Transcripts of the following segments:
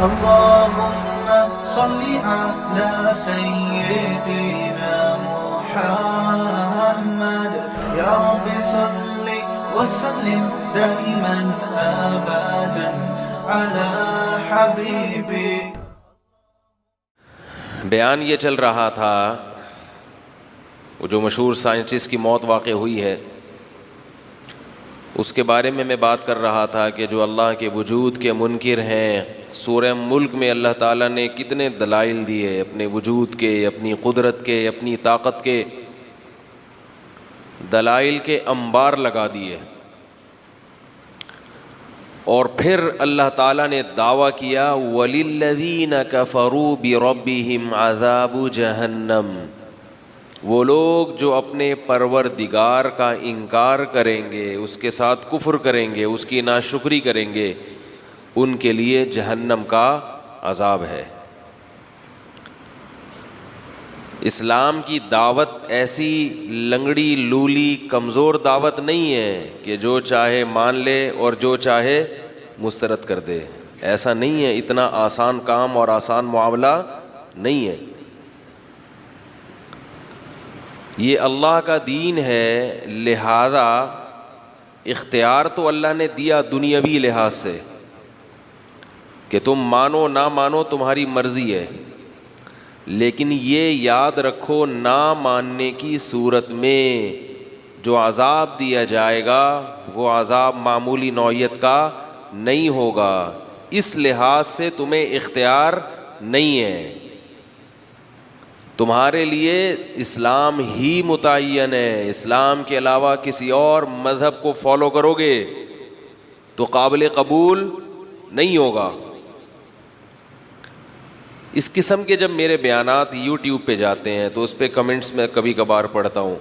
اللهم صل على سيدنا محمد يا رب صل وسلم دائما ابدا على حبيبي. بیان یہ چل رہا تھا وہ جو مشہور سائنٹسٹ کی موت واقع ہوئی ہے اس کے بارے میں بات کر رہا تھا کہ جو اللہ کے وجود کے منکر ہیں، سورہ ملک میں اللہ تعالیٰ نے کتنے دلائل دیے اپنے وجود کے، اپنی قدرت کے، اپنی طاقت کے، دلائل کے انبار لگا دیے. اور پھر اللہ تعالیٰ نے دعویٰ کیا وَلِلَّذِينَ كَفَرُوا بِرَبِّهِمْ عَذَابُ جَهَنَّمَ، وہ لوگ جو اپنے پروردگار کا انکار کریں گے، اس کے ساتھ کفر کریں گے، اس کی ناشکری کریں گے، ان کے لیے جہنم کا عذاب ہے. اسلام کی دعوت ایسی لنگڑی لولی کمزور دعوت نہیں ہے کہ جو چاہے مان لے اور جو چاہے مسترد کر دے. ایسا نہیں ہے، اتنا آسان کام اور آسان معاملہ نہیں ہے. یہ اللہ کا دین ہے، لہذا اختیار تو اللہ نے دیا دنیاوی لحاظ سے کہ تم مانو نہ مانو تمہاری مرضی ہے، لیکن یہ یاد رکھو نہ ماننے کی صورت میں جو عذاب دیا جائے گا وہ عذاب معمولی نوعیت کا نہیں ہوگا. اس لحاظ سے تمہیں اختیار نہیں ہے، تمہارے لیے اسلام ہی متعین ہے. اسلام کے علاوہ کسی اور مذہب کو فالو کرو گے تو قابل قبول نہیں ہوگا. اس قسم کے جب میرے بیانات یوٹیوب پہ جاتے ہیں تو اس پہ کمنٹس میں کبھی کبھار پڑھتا ہوں،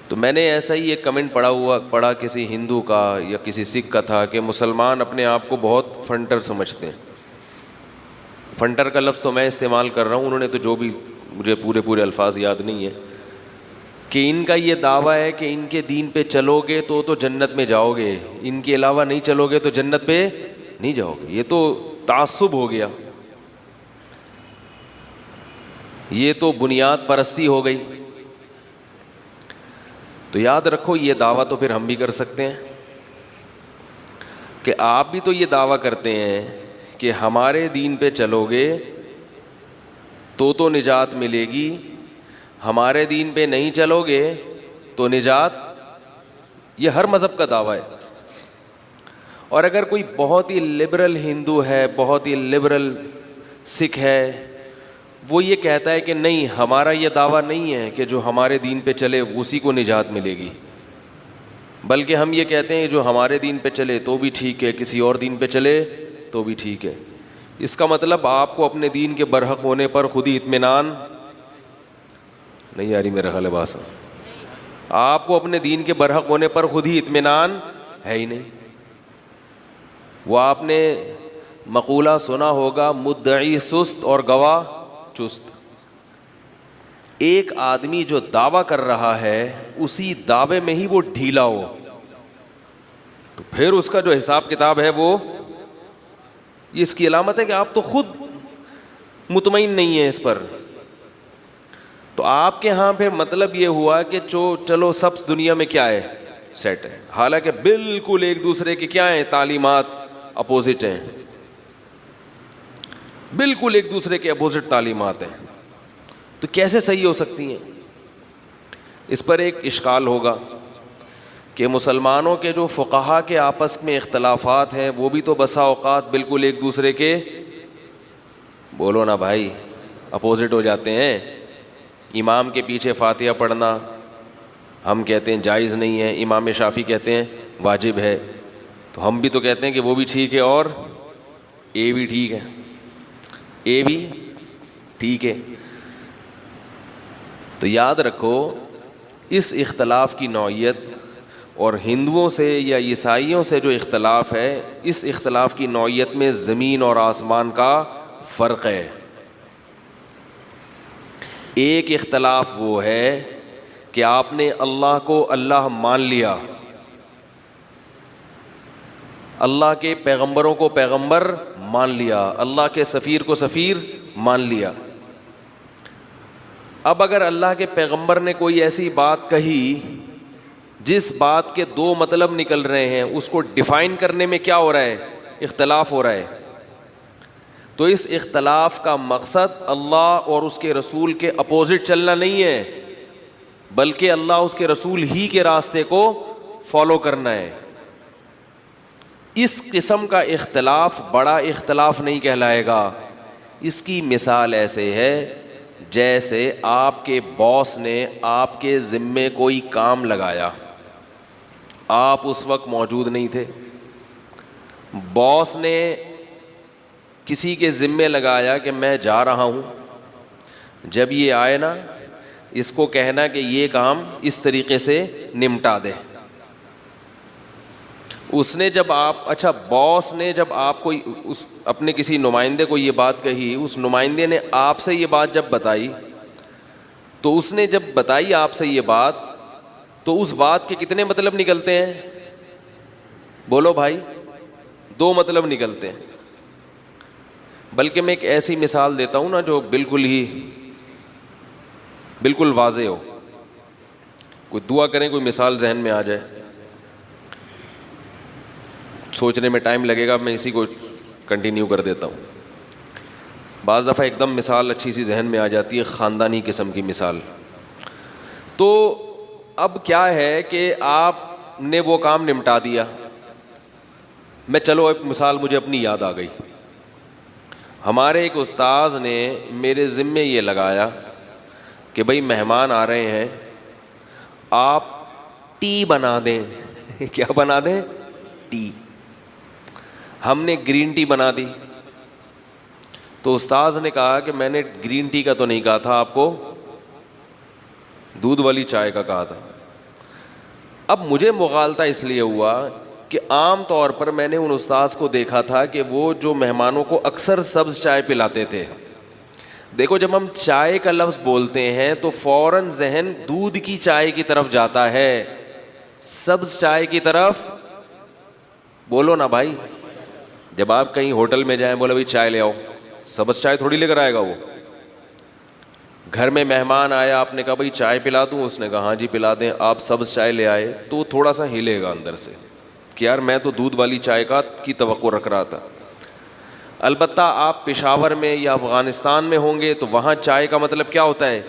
تو میں نے ایسا ہی ایک کمنٹ پڑھا کسی ہندو کا یا کسی سکھ کا تھا کہ مسلمان اپنے آپ کو بہت فنٹر سمجھتے ہیں. فنٹر کا لفظ تو میں استعمال کر رہا ہوں، انہوں نے تو جو بھی مجھے پورے الفاظ یاد نہیں ہیں، کہ ان کا یہ دعویٰ ہے کہ ان کے دین پہ چلو گے تو جنت میں جاؤ گے، ان کے علاوہ نہیں چلو گے تو جنت پہ نہیں جاؤ گے. یہ تو تعصب ہو گیا، یہ تو بنیاد پرستی ہو گئی. تو یاد رکھو یہ دعویٰ تو پھر ہم بھی کر سکتے ہیں کہ آپ بھی تو یہ دعویٰ کرتے ہیں کہ ہمارے دین پہ چلو گے تو نجات ملے گی، ہمارے دین پہ نہیں چلو گے تو نجات. یہ ہر مذہب کا دعویٰ ہے. اور اگر کوئی بہت ہی لبرل ہندو ہے، بہت ہی لبرل سکھ ہے، وہ یہ کہتا ہے کہ نہیں ہمارا یہ دعویٰ نہیں ہے کہ جو ہمارے دین پہ چلے اسی کو نجات ملے گی، بلکہ ہم یہ کہتے ہیں جو ہمارے دین پہ چلے تو بھی ٹھیک ہے، کسی اور دین پہ چلے تو بھی ٹھیک ہے. اس کا مطلب آپ کو اپنے دین کے برحق ہونے پر خود ہی اطمینان نہیں آ رہی، میرا خیال ہے بات، آپ کو اپنے دین کے برحق ہونے پر خود ہی اطمینان ہے ہی نہیں. وہ آپ نے مقولہ سنا ہوگا مدعی سست اور گواہ چست. ایک آدمی جو دعویٰ کر رہا ہے اسی دعوے میں ہی وہ ڈھیلا ہو تو پھر اس کا جو حساب کتاب ہے وہ یہ اس کی علامت ہے کہ آپ تو خود مطمئن نہیں ہیں اس پر. تو آپ کے ہاں پھر مطلب یہ ہوا کہ چلو سب دنیا میں کیا ہے سیٹ ہے، حالانکہ بالکل ایک دوسرے کی کیا ہیں تعلیمات اپوزٹ ہیں، بالکل ایک دوسرے کے اپوزٹ تعلیمات ہیں. تو کیسے صحیح ہو سکتی ہیں؟ اس پر ایک اشکال ہوگا کہ مسلمانوں کے جو فقہا کے آپس میں اختلافات ہیں وہ بھی تو بسا اوقات بالکل ایک دوسرے کے، بولو نا بھائی، اپوزٹ ہو جاتے ہیں. امام کے پیچھے فاتحہ پڑھنا ہم کہتے ہیں جائز نہیں ہے، امام شافعی کہتے ہیں واجب ہے. تو ہم بھی تو کہتے ہیں کہ وہ بھی ٹھیک ہے اور اے بھی ٹھیک ہے، اے بھی ٹھیک ہے. تو یاد رکھو اس اختلاف کی نوعیت اور ہندوؤں سے یا عیسائیوں سے جو اختلاف ہے، اس اختلاف کی نوعیت میں زمین اور آسمان کا فرق ہے. ایک اختلاف وہ ہے کہ آپ نے اللہ کو اللہ مان لیا، اللہ کے پیغمبروں کو پیغمبر مان لیا, اللہ کے سفیر کو سفیر مان لیا. اب اگر اللہ کے پیغمبر نے کوئی ایسی بات کہی جس بات کے دو مطلب نکل رہے ہیں, اس کو ڈیفائن کرنے میں کیا ہو رہا ہے, اختلاف ہو رہا ہے, تو اس اختلاف کا مقصد اللہ اور اس کے رسول کے اپوزٹ چلنا نہیں ہے, بلکہ اللہ اس کے رسول ہی کے راستے کو فالو کرنا ہے. اس قسم کا اختلاف بڑا اختلاف نہیں کہلائے گا. اس کی مثال ایسے ہے جیسے آپ کے باس نے آپ کے ذمے کوئی کام لگایا, آپ اس وقت موجود نہیں تھے, باس نے کسی کے ذمے لگایا کہ میں جا رہا ہوں, جب یہ آئے نا اس کو کہنا کہ یہ کام اس طریقے سے نمٹا دے. اس نے جب اچھا باس نے جب آپ کو اپنے کسی نمائندے کو یہ بات کہی, اس نمائندے نے آپ سے یہ بات جب بتائی, تو اس نے جب بتائی آپ سے یہ بات, تو اس بات کے کتنے مطلب نکلتے ہیں, بولو بھائی, دو مطلب نکلتے ہیں. بلکہ میں ایک ایسی مثال دیتا ہوں نا جو بالکل واضح ہو. کوئی دعا کریں, کوئی مثال ذہن میں آ جائے. سوچنے میں ٹائم لگے گا, میں اسی کو کنٹینیو کر دیتا ہوں. بعض دفعہ ایک دم مثال اچھی سی ذہن میں آ جاتی ہے, خاندانی قسم کی مثال. تو اب کیا ہے کہ آپ نے وہ کام نمٹا دیا. چلو ایک مثال مجھے اپنی یاد آ گئی. ہمارے ایک استاذ نے میرے ذمے یہ لگایا کہ بھئی مہمان آ رہے ہیں, آپ ٹی بنا دیں. کیا بنا دیں؟ ٹی. ہم نے گرین ٹی بنا دی. تو استاذ نے کہا کہ میں نے گرین ٹی کا تو نہیں کہا تھا, آپ کو دودھ والی چائے کا کہا تھا. اب مجھے مغالطہ اس لیے ہوا کہ عام طور پر میں نے ان استاذ کو دیکھا تھا کہ وہ جو مہمانوں کو اکثر سبز چائے پلاتے تھے. دیکھو جب ہم چائے کا لفظ بولتے ہیں تو فوراً ذہن دودھ کی چائے کی طرف جاتا ہے, سبز چائے کی طرف. بولو نا بھائی. جب آپ کہیں ہوٹل میں جائیں, بولے بھائی چائے لے آؤ, سبز چائے تھوڑی لے کر آئے گا وہ. گھر میں مہمان آیا, آپ نے کہا بھائی چائے پلا دوں, اس نے کہا ہاں جی پلا دیں, آپ سبز چائے لے آئے, تو تھوڑا سا ہلے گا اندر سے کہ یار میں تو دودھ والی چائے کی توقع رکھ رہا تھا. البتہ آپ پشاور میں یا افغانستان میں ہوں گے تو وہاں چائے کا مطلب کیا ہوتا ہے,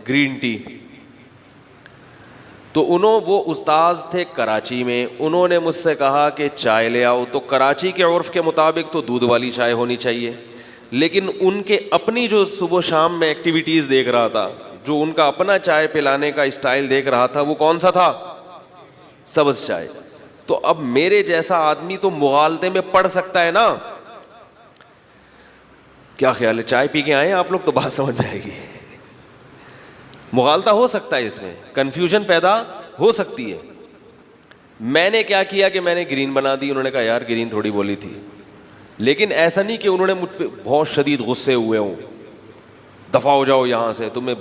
گرین ٹی. تو وہ استاذ تھے کراچی میں, انہوں نے مجھ سے کہا کہ چائے لے آؤ. تو کراچی کے عرف کے مطابق تو دودھ والی چائے ہونی چاہیے, لیکن ان کے اپنی جو صبح شام میں ایکٹیویٹیز دیکھ رہا تھا, جو ان کا اپنا چائے پلانے کا اسٹائل دیکھ رہا تھا, وہ کون سا تھا, سبز چائے. تو اب میرے جیسا آدمی تو مغالطے میں پڑ سکتا ہے نا. کیا خیال ہے, چائے پی کے آئے آپ لوگ تو بات سمجھ میں آئے گی. مغالطہ ہو سکتا ہے, اس میں کنفیوژن پیدا ہو سکتی ہے. میں نے کیا کیا کہ میں نے گرین بنا دی. انہوں نے کہا یار گرین تھوڑی بولی تھی, لیکن ایسا نہیں کہ انہوں نے مجھ پہ بہت شدید غصے ہوئے ہوں, دفع ہو جاؤ یہاں سے, تمہیں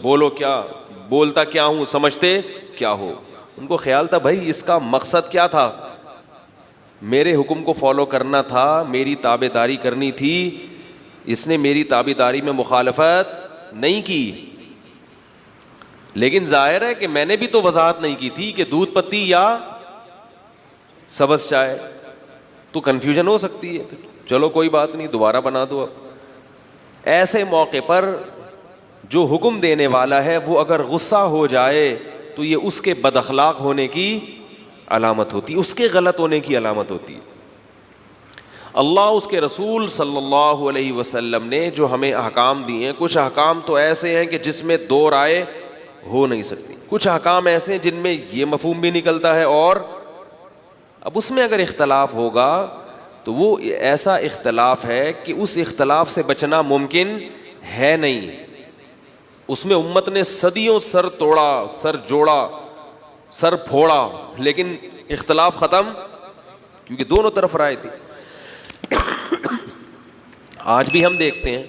بولتا کیا ہوں, سمجھتے کیا ہو. ان کو خیال تھا بھائی اس کا مقصد کیا تھا, میرے حکم کو فالو کرنا تھا, میری تابع داری کرنی تھی. اس نے میری تابع داری میں مخالفت نہیں کی, لیکن ظاہر ہے کہ میں نے بھی تو وضاحت نہیں کی تھی کہ دودھ پتی یا سبز چائے, تو کنفیوژن ہو سکتی ہے. چلو کوئی بات نہیں, دوبارہ بنا دو. اب ایسے موقع پر جو حکم دینے والا ہے وہ اگر غصہ ہو جائے تو یہ اس کے بد اخلاق ہونے کی علامت ہوتی, اس کے غلط ہونے کی علامت ہوتی ہے. اللہ اس کے رسول صلی اللہ علیہ وسلم نے جو ہمیں احکام دیے ہیں, کچھ احکام تو ایسے ہیں کہ جس میں دو رائے ہو نہیں سکتی, کچھ احکام ایسے ہیں جن میں یہ مفہوم بھی نکلتا ہے, اور اب اس میں اگر اختلاف ہوگا تو وہ ایسا اختلاف ہے کہ اس اختلاف سے بچنا ممکن ہے نہیں. اس میں امت نے صدیوں سر توڑا, سر جوڑا, سر پھوڑا, لیکن اختلاف ختم, کیونکہ دونوں طرف رائے تھی. آج بھی ہم دیکھتے ہیں.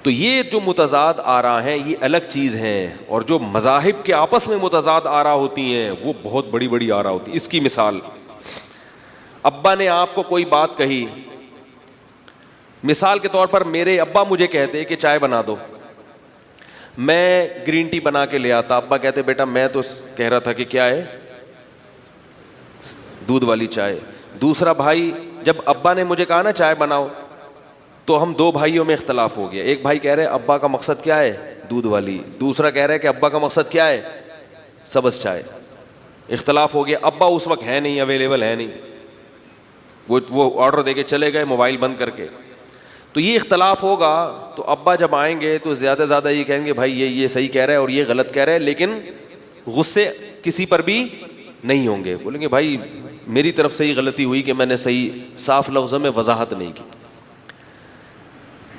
تو یہ جو متضاد آراء ہیں یہ الگ چیز ہیں, اور جو مذاہب کے آپس میں متضاد آراء ہوتی ہیں وہ بہت بڑی بڑی آراء ہوتی ہیں. اس کی مثال, ابا نے آپ کو کوئی بات کہی, مثال کے طور پر میرے ابا مجھے کہتے کہ چائے بنا دو, میں گرین ٹی بنا کے لے آتا, ابا کہتے بیٹا میں تو کہہ رہا تھا کہ کیا ہے, دودھ والی چائے. دوسرا بھائی, جب ابا نے مجھے کہا نا چائے بناؤ, تو ہم دو بھائیوں میں اختلاف ہو گیا. ایک بھائی کہہ رہے ابا کا مقصد کیا ہے, دودھ والی, دوسرا کہہ رہے کہ ابا کا مقصد کیا ہے, سبز چائے. اختلاف ہو گیا. ابا اس وقت ہے نہیں, اویلیبل ہے نہیں, وہ آرڈر دے کے چلے گئے موبائل بند کر کے. تو یہ اختلاف ہوگا تو ابا جب آئیں گے تو زیادہ سے زیادہ یہ کہیں گے بھائی یہ صحیح کہہ رہا ہے اور یہ غلط کہہ رہا ہے, لیکن غصے کسی پر بھی نہیں ہوں گے. بولیں گے بھائی میری طرف سے ہی غلطی ہوئی کہ میں نے صحیح صاف لفظوں میں وضاحت نہیں کی.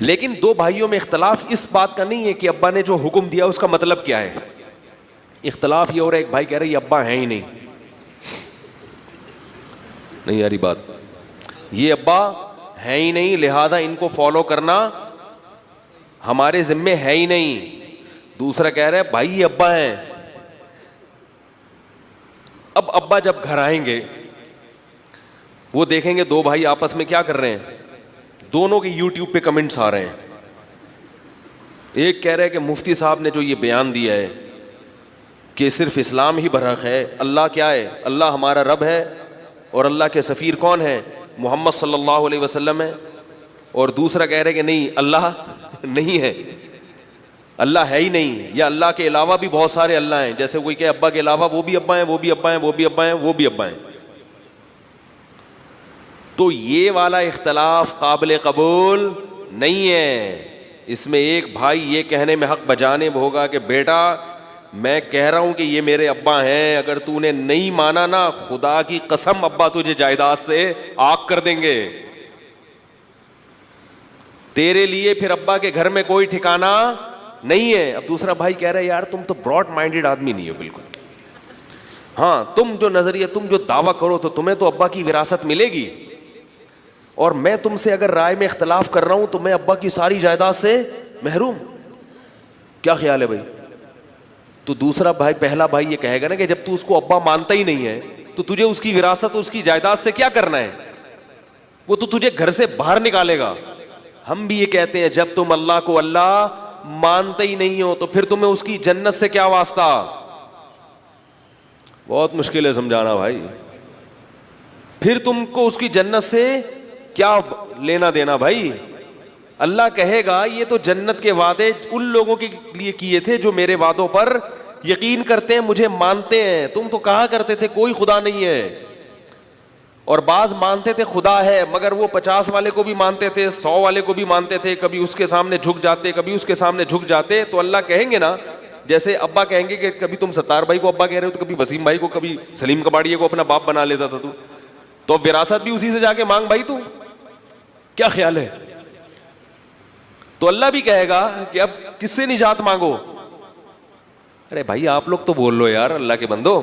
لیکن دو بھائیوں میں اختلاف اس بات کا نہیں ہے کہ ابا نے جو حکم دیا اس کا مطلب کیا ہے. اختلاف یہ ہو رہا ہے, ایک بھائی کہہ رہے یہ ابا ہیں ہی نہیں یاری بات, یہ ابا ہے ہی نہیں, لہذا ان کو فالو کرنا ہمارے ذمے ہے ہی نہیں. دوسرا کہہ رہا ہے بھائی یہ ابا ہیں. اب ابا جب گھر آئیں گے وہ دیکھیں گے دو بھائی آپس میں کیا کر رہے ہیں, دونوں کے یوٹیوب پہ کمنٹس آ رہے ہیں. ایک کہہ رہے ہیں کہ مفتی صاحب نے جو یہ بیان دیا ہے کہ صرف اسلام ہی برحق ہے, اللہ کیا ہے, اللہ ہمارا رب ہے اور اللہ کے سفیر کون ہے, محمد صلی اللہ علیہ وسلم ہے. اور دوسرا کہہ رہے کہ نہیں اللہ نہیں ہے, اللہ ہے ہی نہیں, یا اللہ کے علاوہ بھی بہت سارے اللہ ہیں. جیسے کوئی کہ ابا کے علاوہ وہ بھی ابا ہیں, وہ بھی ابا ہیں, وہ بھی ابا ہیں, وہ بھی ابا ہیں. تو یہ والا اختلاف قابل قبول نہیں ہے. اس میں ایک بھائی یہ کہنے میں حق بجانب ہوگا کہ بیٹا میں کہہ رہا ہوں کہ یہ میرے ابا ہیں, اگر تو نے نہیں مانا نا خدا کی قسم ابا تجھے جائیداد سے آگ کر دیں گے, تیرے لیے پھر ابا کے گھر میں کوئی ٹھکانہ نہیں ہے. اب دوسرا بھائی کہہ رہا ہے یار تم تو براڈ مائنڈیڈ آدمی نہیں ہو بالکل, ہاں تم جو نظریہ تم جو دعویٰ کرو تو تمہیں تو ابا کی وراثت ملے گی, اور میں تم سے اگر رائے میں اختلاف کر رہا ہوں تو میں ابا کی ساری جائیداد سے محروم, کیا خیال ہے بھائی. تو دوسرا بھائی, پہلا بھائی یہ کہے گا نا کہ جب تو اس کو ابا مانتا ہی نہیں ہے تو تجھے اس کی وراثت اس کی جائیداد سے کیا کرنا ہے, وہ تو تجھے گھر سے باہر نکالے گا. ہم بھی یہ کہتے ہیں جب تم اللہ کو اللہ مانتے ہی نہیں ہو تو پھر تمہیں اس کی جنت سے کیا واسطہ. بہت مشکل ہے سمجھانا بھائی, پھر تم کو اس کی جنت سے کیا لینا دینا بھائی. اللہ کہے گا یہ تو جنت کے وعدے ان لوگوں کے لیے کیے تھے جو میرے وعدوں پر یقین کرتے ہیں, مجھے مانتے ہیں. تم تو کہا کرتے تھے کوئی خدا نہیں ہے, اور بعض مانتے تھے خدا ہے مگر وہ 50 والے کو بھی مانتے تھے, 100 والے کو بھی مانتے تھے, کبھی اس کے سامنے جھک جاتے کبھی اس کے سامنے جھک جاتے. تو اللہ کہیں گے نا, جیسے ابا کہیں گے کہ کبھی تم ستار بھائی کو ابا کہہ رہے ہو تو کبھی وسیم بھائی کو, کبھی سلیم کباڑیے کو اپنا باپ بنا لیتا تھا تو اب وراثت بھی اسی سے جا کے مانگ بھائی, تو کیا خیال ہے. تو اللہ بھی کہے گا کہ اب کس سے نجات مانگو. ارے بھائی آپ لوگ تو بول لو یار اللہ کے بندو.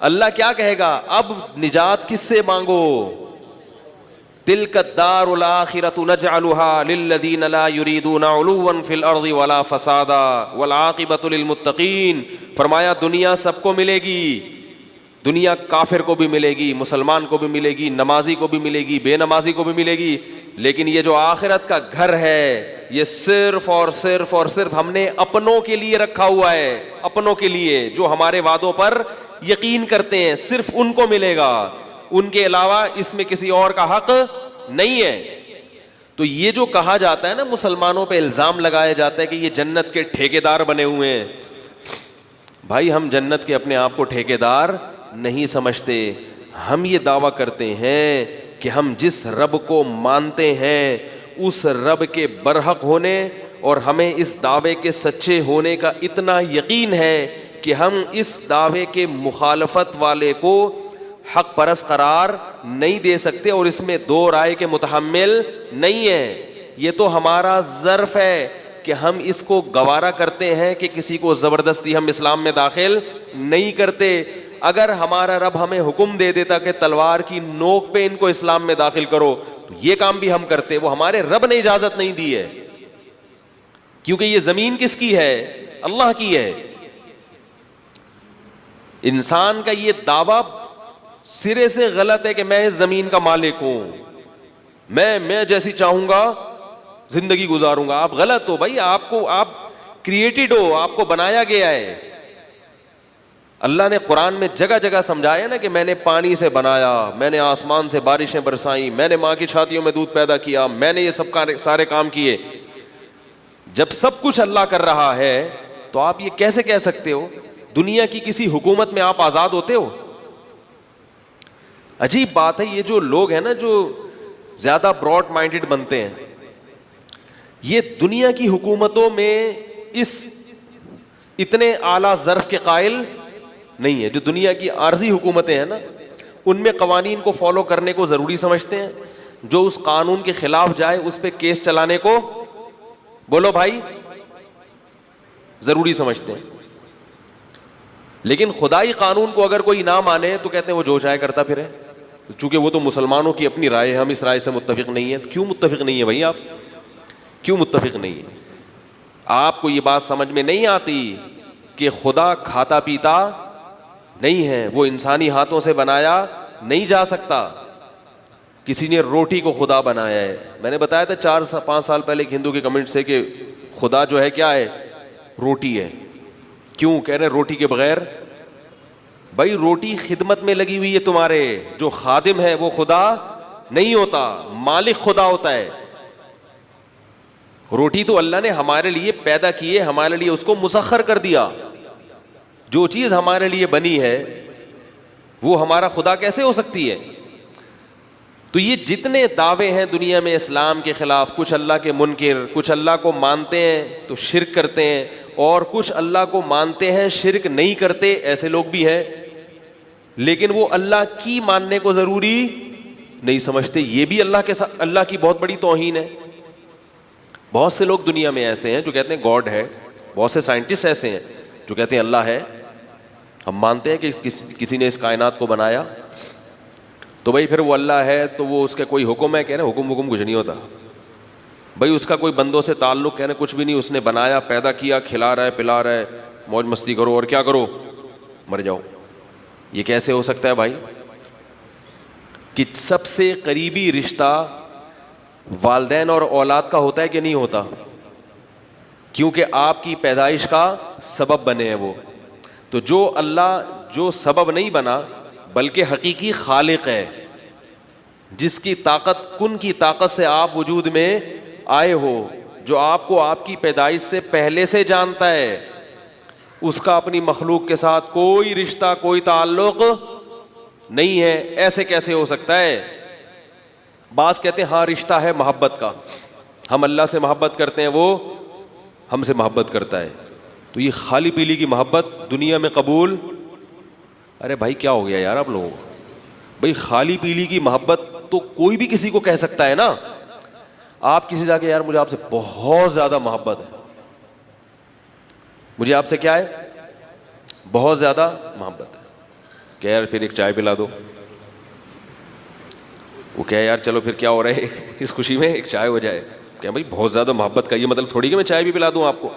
اللہ کیا کہے گا, اب نجات کس سے مانگو. تلک الدار الآخرۃ نجعلها للذین لا یریدون علوا فی الارض ولا فسادا والعاقبۃ للمتقین. فرمایا دنیا سب کو ملے گی, دنیا کافر کو بھی ملے گی, مسلمان کو بھی ملے گی, نمازی کو بھی ملے گی, بے نمازی کو بھی ملے گی, لیکن یہ جو آخرت کا گھر ہے یہ صرف اور صرف ہم نے اپنوں کے لیے رکھا ہوا ہے, اپنوں کے لیے جو ہمارے وعدوں پر یقین کرتے ہیں, صرف ان کو ملے گا, ان کے علاوہ اس میں کسی اور کا حق نہیں ہے. تو یہ جو کہا جاتا ہے نا, مسلمانوں پہ الزام لگایا جاتا ہے کہ یہ جنت کے ٹھیکیدار بنے ہوئے ہیں. بھائی ہم جنت کے اپنے آپ کو ٹھیکیدار نہیں سمجھتے. ہم یہ دعویٰ کرتے ہیں کہ ہم جس رب کو مانتے ہیں اس رب کے برحق ہونے اور ہمیں اس دعوے کے سچے ہونے کا اتنا یقین ہے کہ ہم اس دعوے کے مخالفت والے کو حق پرست قرار نہیں دے سکتے اور اس میں دو رائے کے متحمل نہیں ہیں. یہ تو ہمارا ظرف ہے کہ ہم اس کو گوارا کرتے ہیں کہ کسی کو زبردستی ہم اسلام میں داخل نہیں کرتے. اگر ہمارا رب ہمیں حکم دے دیتا کہ تلوار کی نوک پہ ان کو اسلام میں داخل کرو تو یہ کام بھی ہم کرتے. وہ ہمارے رب نے اجازت نہیں دی ہے, کیونکہ یہ زمین کس کی ہے, اللہ کی ہے. انسان کا یہ دعویٰ سرے سے غلط ہے کہ میں اس زمین کا مالک ہوں, میں جیسی چاہوں گا زندگی گزاروں گا. آپ غلط ہو بھائی, آپ کریٹڈ ہو, آپ کو بنایا گیا ہے. اللہ نے قرآن میں جگہ جگہ سمجھایا نا کہ میں نے پانی سے بنایا, میں نے آسمان سے بارشیں برسائیں, میں نے ماں کی چھاتیوں میں دودھ پیدا کیا, میں نے یہ سب سارے کام کیے. جب سب کچھ اللہ کر رہا ہے تو آپ یہ کیسے کہہ سکتے ہو دنیا کی کسی حکومت میں آپ آزاد ہوتے ہو؟ عجیب بات ہے. یہ جو لوگ ہیں نا جو زیادہ براڈ مائنڈڈ بنتے ہیں, یہ دنیا کی حکومتوں میں اس اتنے اعلیٰ ظرف کے قائل نہیں ہے. جو دنیا کی عارضی حکومتیں ہیں نا, ان میں قوانین کو فالو کرنے کو ضروری سمجھتے ہیں. جو اس قانون کے خلاف جائے اس پہ کیس چلانے کو, بولو بھائی, ضروری سمجھتے ہیں. لیکن خدائی قانون کو اگر کوئی نہ مانے تو کہتے ہیں وہ جو چاہے کرتا پھرے, چونکہ وہ تو مسلمانوں کی اپنی رائے ہے, ہم اس رائے سے متفق نہیں ہیں. کیوں متفق نہیں ہے بھائی؟ آپ کیوں متفق نہیں ہے؟ آپ کو یہ بات سمجھ میں نہیں آتی کہ خدا کھاتا پیتا نہیں ہے, وہ انسانی ہاتھوں سے بنایا نہیں جا سکتا. کسی نے روٹی کو خدا بنایا ہے. میں نے بتایا تھا 4-5 سال پہلے ایک ہندو کے کمنٹ سے کہ خدا جو ہے کیا ہے؟ روٹی ہے. کیوں کہہ رہے روٹی کے بغیر؟ بھائی روٹی خدمت میں لگی ہوئی ہے تمہارے, جو خادم ہے وہ خدا نہیں ہوتا, مالک خدا ہوتا ہے. روٹی تو اللہ نے ہمارے لیے پیدا کی ہے, ہمارے لیے اس کو مسخر کر دیا. جو چیز ہمارے لیے بنی ہے وہ ہمارا خدا کیسے ہو سکتی ہے؟ تو یہ جتنے دعوے ہیں دنیا میں اسلام کے خلاف, کچھ اللہ کے منکر, کچھ اللہ کو مانتے ہیں تو شرک کرتے ہیں, اور کچھ اللہ کو مانتے ہیں شرک نہیں کرتے, ایسے لوگ بھی ہیں. لیکن وہ اللہ کی ماننے کو ضروری نہیں سمجھتے. یہ بھی اللہ کے ساتھ اللہ کی بہت بڑی توہین ہے. بہت سے لوگ دنیا میں ایسے ہیں جو کہتے ہیں گاڈ ہے, بہت سے سائنٹسٹ ایسے ہیں جو کہتے ہیں اللہ ہے. ہم مانتے ہیں کہ کسی نے اس کائنات کو بنایا, تو بھائی پھر وہ اللہ ہے تو وہ اس کا کوئی حکم ہے؟ کہہ رہے حکم کچھ نہیں ہوتا بھائی. اس کا کوئی بندوں سے تعلق کہہ رہے کچھ بھی نہیں. اس نے بنایا, پیدا کیا, کھلا رہا ہے, پلا رہا ہے, موج مستی کرو اور کیا کرو, مر جاؤ. یہ کیسے ہو سکتا ہے بھائی؟ کہ سب سے قریبی رشتہ والدین اور اولاد کا ہوتا ہے کہ نہیں ہوتا؟ کیونکہ آپ کی پیدائش کا سبب بنے ہیں وہ. تو جو اللہ جو سبب نہیں بنا بلکہ حقیقی خالق ہے, جس کی طاقت, کن کی طاقت سے آپ وجود میں آئے ہو, جو آپ کو آپ کی پیدائش سے پہلے سے جانتا ہے, اس کا اپنی مخلوق کے ساتھ کوئی رشتہ, کوئی تعلق نہیں ہے. ایسے کیسے ہو سکتا ہے؟ بعض کہتے ہیں ہاں رشتہ ہے محبت کا, ہم اللہ سے محبت کرتے ہیں, وہ ہم سے محبت کرتا ہے. تو یہ خالی پیلی کی محبت دنیا میں قبول؟ ارے بھائی کیا ہو گیا یار آپ لوگوں کو؟ بھائی خالی پیلی کی محبت تو کوئی بھی کسی کو کہہ سکتا ہے نا. آپ کسی جا کے یار مجھے آپ سے بہت زیادہ محبت ہے, مجھے آپ سے کیا ہے؟ بہت زیادہ محبت ہے. کہ یار پھر ایک چائے پلا دو. وہ کہے یار چلو پھر کیا ہو رہا ہے اس خوشی میں ایک چائے ہو جائے. کہ بھائی بہت زیادہ محبت کا یہ مطلب تھوڑی کہ میں چائے بھی پلا دوں آپ کو.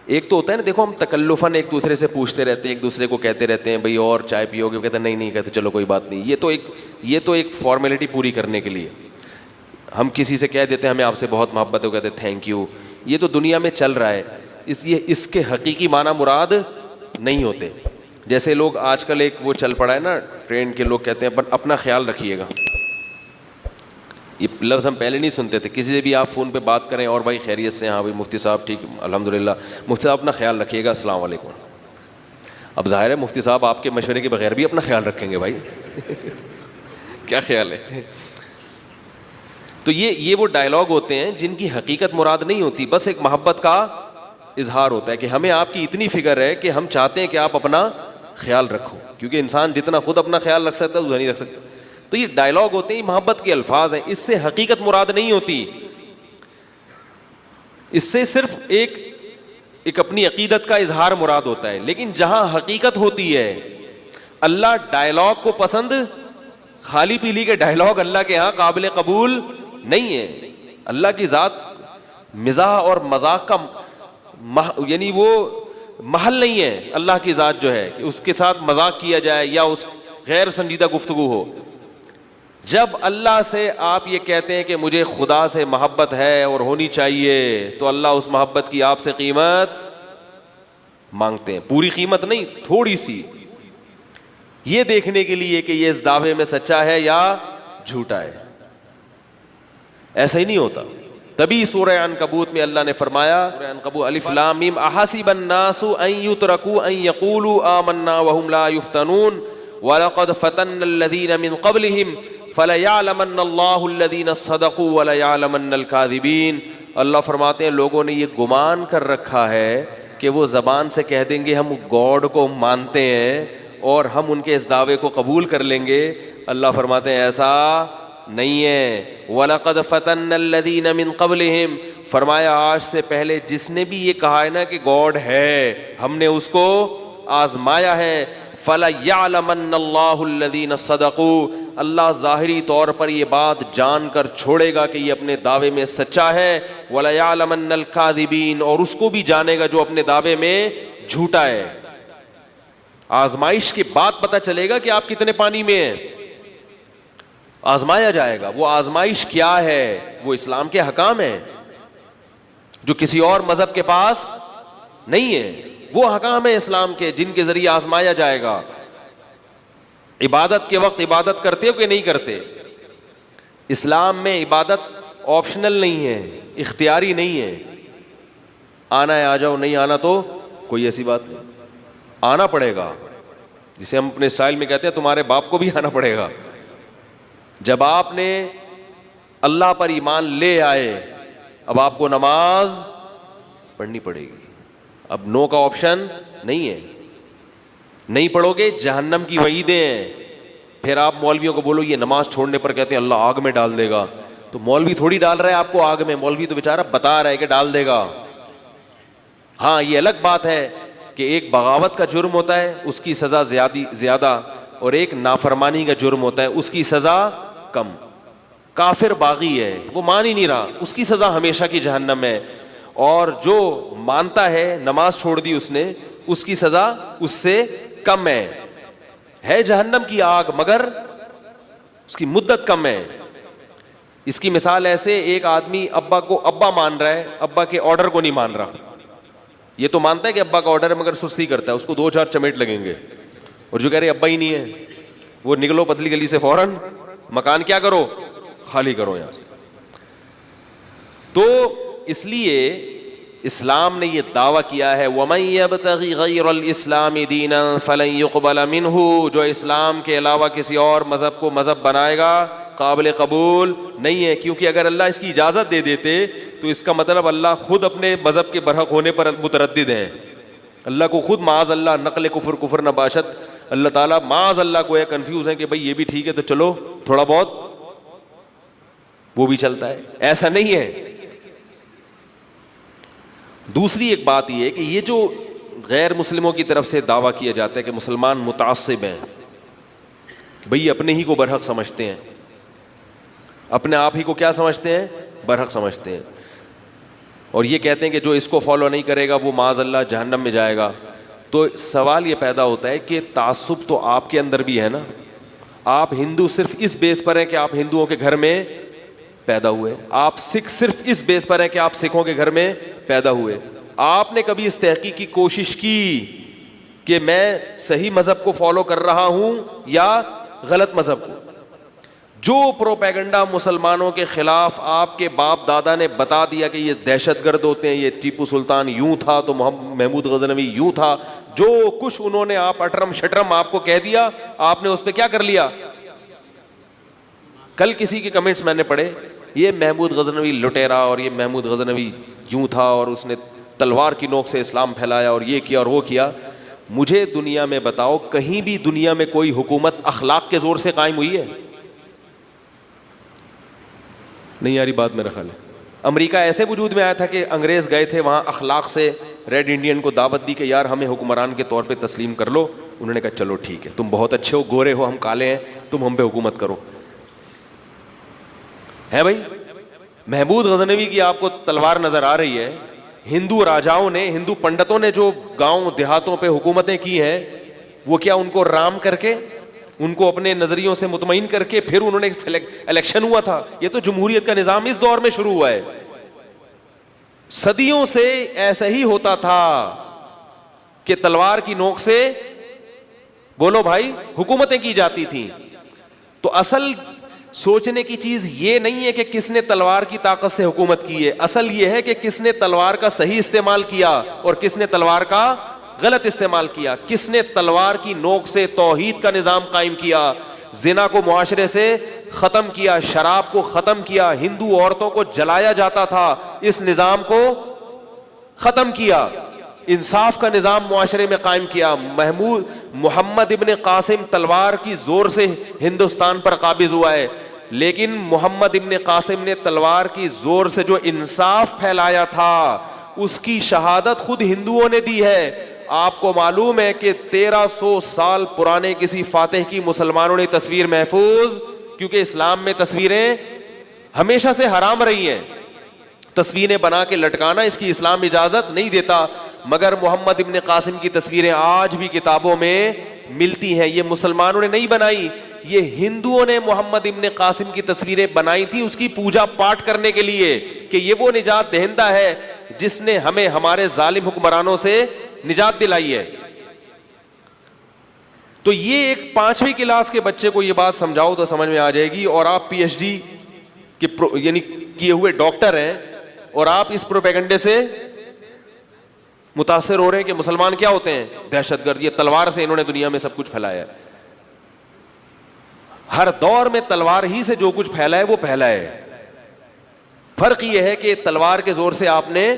ایک تو ہوتا ہے نا, دیکھو ہم تکلفاً ایک دوسرے سے پوچھتے رہتے ہیں, ایک دوسرے کو کہتے رہتے ہیں بھائی اور چائے پیو گے, کہتے ہیں نہیں کہتے چلو کوئی بات نہیں. یہ تو ایک فارمیلٹی پوری کرنے کے لیے ہم کسی سے کہہ دیتے ہیں ہمیں آپ سے بہت محبت ہے, وہ کہتے ہیں تھینک یو. یہ تو دنیا میں چل رہا ہے, اس کے حقیقی معنی مراد نہیں ہوتے. جیسے لوگ آج کل ایک وہ چل پڑا ہے نا ٹرینڈ کے, لوگ کہتے ہیں اپنا خیال رکھیے گا. یہ لفظ ہم پہلے نہیں سنتے تھے. کسی سے بھی آپ فون پہ بات کریں اور بھائی خیریت سے, ہاں بھائی مفتی صاحب ٹھیک الحمدللہ, مفتی صاحب اپنا خیال رکھیے گا, السلام علیکم. اب ظاہر ہے مفتی صاحب آپ کے مشورے کے بغیر بھی اپنا خیال رکھیں گے بھائی. کیا خیال ہے؟ تو یہ وہ ڈائلاگ ہوتے ہیں جن کی حقیقت مراد نہیں ہوتی, بس ایک محبت کا اظہار ہوتا ہے کہ ہمیں آپ کی اتنی فکر ہے کہ ہم چاہتے ہیں کہ آپ اپنا خیال رکھو, کیونکہ انسان جتنا خود اپنا خیال رکھ سکتا ہے اتنا نہیں رکھ سکتا. تو یہ ڈائلاگ ہوتے ہیں, محبت کے الفاظ ہیں, اس سے حقیقت مراد نہیں ہوتی. اس سے صرف ایک اپنی عقیدت کا اظہار مراد ہوتا ہے. لیکن جہاں حقیقت ہوتی ہے, اللہ ڈائلاگ کو پسند, خالی پیلی کے ڈائلاگ اللہ کے ہاں قابل قبول نہیں ہے. اللہ کی ذات مزاح اور مذاق کا یعنی وہ محل نہیں ہے. اللہ کی ذات جو ہے کہ اس کے ساتھ مذاق کیا جائے یا غیر سنجیدہ گفتگو ہو. جب اللہ سے آپ یہ کہتے ہیں کہ مجھے خدا سے محبت ہے اور ہونی چاہیے, تو اللہ اس محبت کی آپ سے قیمت مانگتے ہیں. پوری قیمت نہیں, تھوڑی سی, یہ دیکھنے کے لیے کہ یہ اس دعوے میں سچا ہے یا جھوٹا ہے. ایسا ہی نہیں ہوتا. تبھی سورہ عنکبوت میں اللہ نے فرمایا, سورہ عنکبوت الف لام میم, احسب الناس ان یترکوا ان یقولوا آمنا وهم لا یفتنون ولقد فتنا الذین من قبلهم فلیعلمن اللہ الذین صدقوا ولیعلمن الکاذبین. اللہ فرماتے ہیں لوگوں نے یہ گمان کر رکھا ہے کہ وہ زبان سے کہہ دیں گے ہم گاڈ کو مانتے ہیں اور ہم ان کے اس دعوے کو قبول کر لیں گے. اللہ فرماتے ہیں ایسا نہیں ہے. وَلَقَدْ فَتَنَّ الَّذِينَ مِن قَبْلِهِمْ, فرمایا آج سے پہلے جس نے بھی یہ کہا ہے نا کہ گاڈ ہے, ہم نے اس کو آزمایا ہے. فَلَيَعْلَمَنَّ اللَّهُ الَّذِينَ صَدَقُوا, اللہ ظاہری طور پر یہ بات جان کر چھوڑے گا کہ یہ اپنے دعوے میں سچا ہے. وَلَيَعْلَمَنَّ الْكَاذِبِينَ, اور اس کو بھی جانے گا جو اپنے دعوے میں جھوٹا ہے. آزمائش کے بعد پتہ چلے گا کہ آپ کتنے پانی میں ہیں. آزمایا جائے گا. وہ آزمائش کیا ہے؟ وہ اسلام کے حکام ہیں جو کسی اور مذہب کے پاس نہیں ہے. وہ حکام ہیں اسلام کے جن کے ذریعے آزمایا جائے گا. عبادت کے وقت عبادت کرتے ہو کہ نہیں کرتے؟ اسلام میں عبادت آپشنل نہیں ہے, اختیاری نہیں ہے. آنا ہے آ جاؤ, نہیں آنا تو کوئی ایسی بات نہیں, آنا پڑے گا. جسے ہم اپنے اسٹائل میں کہتے ہیں تمہارے باپ کو بھی آنا پڑے گا. جب آپ نے اللہ پر ایمان لے آئے, اب آپ کو نماز پڑھنی پڑے گی. اب نو کا آپشن نہیں ہے. نہیں پڑھو گے جہنم کی وعیدیں ہیں. پھر آپ مولویوں کو بولو یہ نماز چھوڑنے پر کہتے ہیں اللہ آگ میں ڈال دے گا, تو مولوی تھوڑی ڈال رہا ہے آپ کو آگ میں, مولوی تو بیچارہ بتا رہا ہے کہ ڈال دے گا. ہاں یہ الگ بات ہے کہ ایک بغاوت کا جرم ہوتا ہے اس کی سزا زیادہ, اور ایک نافرمانی کا جرم ہوتا ہے اس کی سزا کم. کافر باغی ہے, وہ مان ہی نہیں رہا, اس کی سزا ہمیشہ کی جہنم ہے. اور جو مانتا ہے نماز چھوڑ دی اس نے, اس کی سزا اس سے کم ہے جہنم کی آگ, مگر اس کی مدت کم ہے. اس کی مثال ایسے, ایک آدمی ابا کو ابا مان رہا ہے, ابا کے آرڈر کو نہیں مان رہا. یہ تو مانتا ہے کہ ابا کا آرڈر ہے مگر سستی کرتا ہے, اس کو 2-4 چمیٹ لگیں گے. اور جو کہہ رہے ابا ہی نہیں ہے, وہ نکلو پتلی گلی سے فوراً, مکان کیا کرو, خالی کرو یہاں سے. تو اس لیے اسلام نے یہ دعویٰ کیا ہے وَمَن يَبْتَغِ غَيْرَ الْإِسْلَامِ دِينًا فَلَن يُقْبَلَ مِنْهُ, جو اسلام کے علاوہ کسی اور مذہب کو مذہب بنائے گا قابل قبول نہیں ہے. کیونکہ اگر اللہ اس کی اجازت دے دیتے تو اس کا مطلب اللہ خود اپنے مذہب کے برحق ہونے پر متردد ہیں. اللہ کو خود معاذ اللہ نقل کفر نباشت, اللہ تعالیٰ معاذ اللہ کو کنفیوز ہیں کہ بھئی یہ بھی ٹھیک ہے تو چلو تھوڑا بہت وہ بھی چلتا ہے. ایسا نہیں ہے. دوسری ایک بات یہ ہے کہ یہ جو غیر مسلموں کی طرف سے دعویٰ کیا جاتا ہے کہ مسلمان متعصب ہیں, بھئی اپنے ہی کو برحق سمجھتے ہیں, اپنے آپ ہی کو کیا سمجھتے ہیں, برحق سمجھتے ہیں, اور یہ کہتے ہیں کہ جو اس کو فالو نہیں کرے گا وہ معاذ اللہ جہنم میں جائے گا. تو سوال یہ پیدا ہوتا ہے کہ تعصب تو آپ کے اندر بھی ہے نا. آپ ہندو صرف اس بیس پر ہیں کہ آپ ہندوؤں کے گھر میں پیدا ہوئے, آپ سکھ صرف اس بیس پر ہیں کہ آپ سکھوں کے گھر میں پیدا ہوئے. آپ نے کبھی اس تحقیق کی کوشش کی کہ میں صحیح مذہب کو فالو کر رہا ہوں یا غلط مذہب کو؟ جو پروپیگنڈا مسلمانوں کے خلاف آپ کے باپ دادا نے بتا دیا کہ یہ دہشت گرد ہوتے ہیں, یہ ٹیپو سلطان یوں تھا تو محمود غزنوی یوں تھا, جو کچھ انہوں نے آپ اٹرم شٹرم آپ کو کہہ دیا, آپ نے اس پہ کیا کر لیا؟ کل کسی کے کمنٹس میں نے پڑھے, یہ محمود غزنوی لٹیرا اور یہ محمود غزنوی یوں تھا اور اس نے تلوار کی نوک سے اسلام پھیلایا اور یہ کیا اور وہ کیا. مجھے دنیا میں بتاؤ کہیں بھی دنیا میں کوئی حکومت اخلاق کے زور سے قائم ہوئی ہے؟ نہیں یاری بات میرا خیال ہے. امریکہ ایسے وجود میں آیا تھا کہ انگریز گئے تھے وہاں اخلاق سے ریڈ انڈین کو دعوت دی کہ یار ہمیں حکمران کے طور پہ تسلیم کر لو. انہوں نے کہا چلو ٹھیک ہے, تم بہت اچھے ہو, گورے ہو, ہم کالے ہیں, تم ہم پہ حکومت کرو. ہے بھائی, محمود غزنوی کی آپ کو تلوار نظر آ رہی ہے. ہندو راجاؤں نے, ہندو پنڈتوں نے جو گاؤں دیہاتوں پہ حکومتیں کی ہیں, وہ کیا ان کو رام کر کے ان کو اپنے نظریوں سے مطمئن کر کے پھر انہوں نے الیکشن ہوا تھا. یہ تو جمہوریت کا نظام اس دور میں شروع ہوا ہے. صدیوں سے ایسا ہی ہوتا تھا کہ تلوار کی نوک سے بولو بھائی حکومتیں کی جاتی تھیں. تو اصل سوچنے کی چیز یہ نہیں ہے کہ کس نے تلوار کی طاقت سے حکومت کی ہے, اصل یہ ہے کہ کس نے تلوار کا صحیح استعمال کیا اور کس نے تلوار کا غلط استعمال کیا. کس نے تلوار کی نوک سے توحید کا نظام قائم کیا, زنا کو معاشرے سے ختم کیا, شراب کو ختم کیا, ہندو عورتوں کو جلایا جاتا تھا, اس نظام کو ختم کیا, انصاف کا نظام معاشرے میں قائم کیا. محمد ابن قاسم تلوار کی زور سے ہندوستان پر قابض ہوا ہے, لیکن محمد ابن قاسم نے تلوار کی زور سے جو انصاف پھیلایا تھا اس کی شہادت خود ہندوؤں نے دی ہے. آپ کو معلوم ہے کہ 1300 سال پرانے کسی فاتح کی مسلمانوں نے تصویر محفوظ, کیونکہ اسلام میں تصویریں ہمیشہ سے حرام رہی ہیں, تصویریں بنا کے لٹکانا اس کی اسلام اجازت نہیں دیتا, مگر محمد ابن قاسم کی تصویریں آج بھی کتابوں میں ملتی ہیں. یہ مسلمانوں نے نہیں بنائی, یہ ہندوؤں نے محمد ابن قاسم کی تصویریں بنائی تھی اس کی پوجا پاٹ کرنے کے لیے کہ یہ وہ نجات دہندہ ہے جس نے ہمیں ہمارے ظالم حکمرانوں سے نجات دلائی ہے. تو یہ ایک 5ویں کلاس کے بچے کو یہ بات سمجھاؤ تو سمجھ میں آ جائے گی, اور آپ پی ایچ ڈی کے یعنی کیے ہوئے ڈاکٹر ہیں اور آپ اس پروپیگنڈے سے متاثر ہو رہے ہیں کہ مسلمان کیا ہوتے ہیں, دہشت گرد. یہ تلوار سے انہوں نے دنیا میں سب کچھ پھیلایا ہے. ہر دور میں تلوار ہی سے جو کچھ پھیلا ہے وہ پھیلا ہے. فرق یہ ہے کہ تلوار کے زور سے آپ نے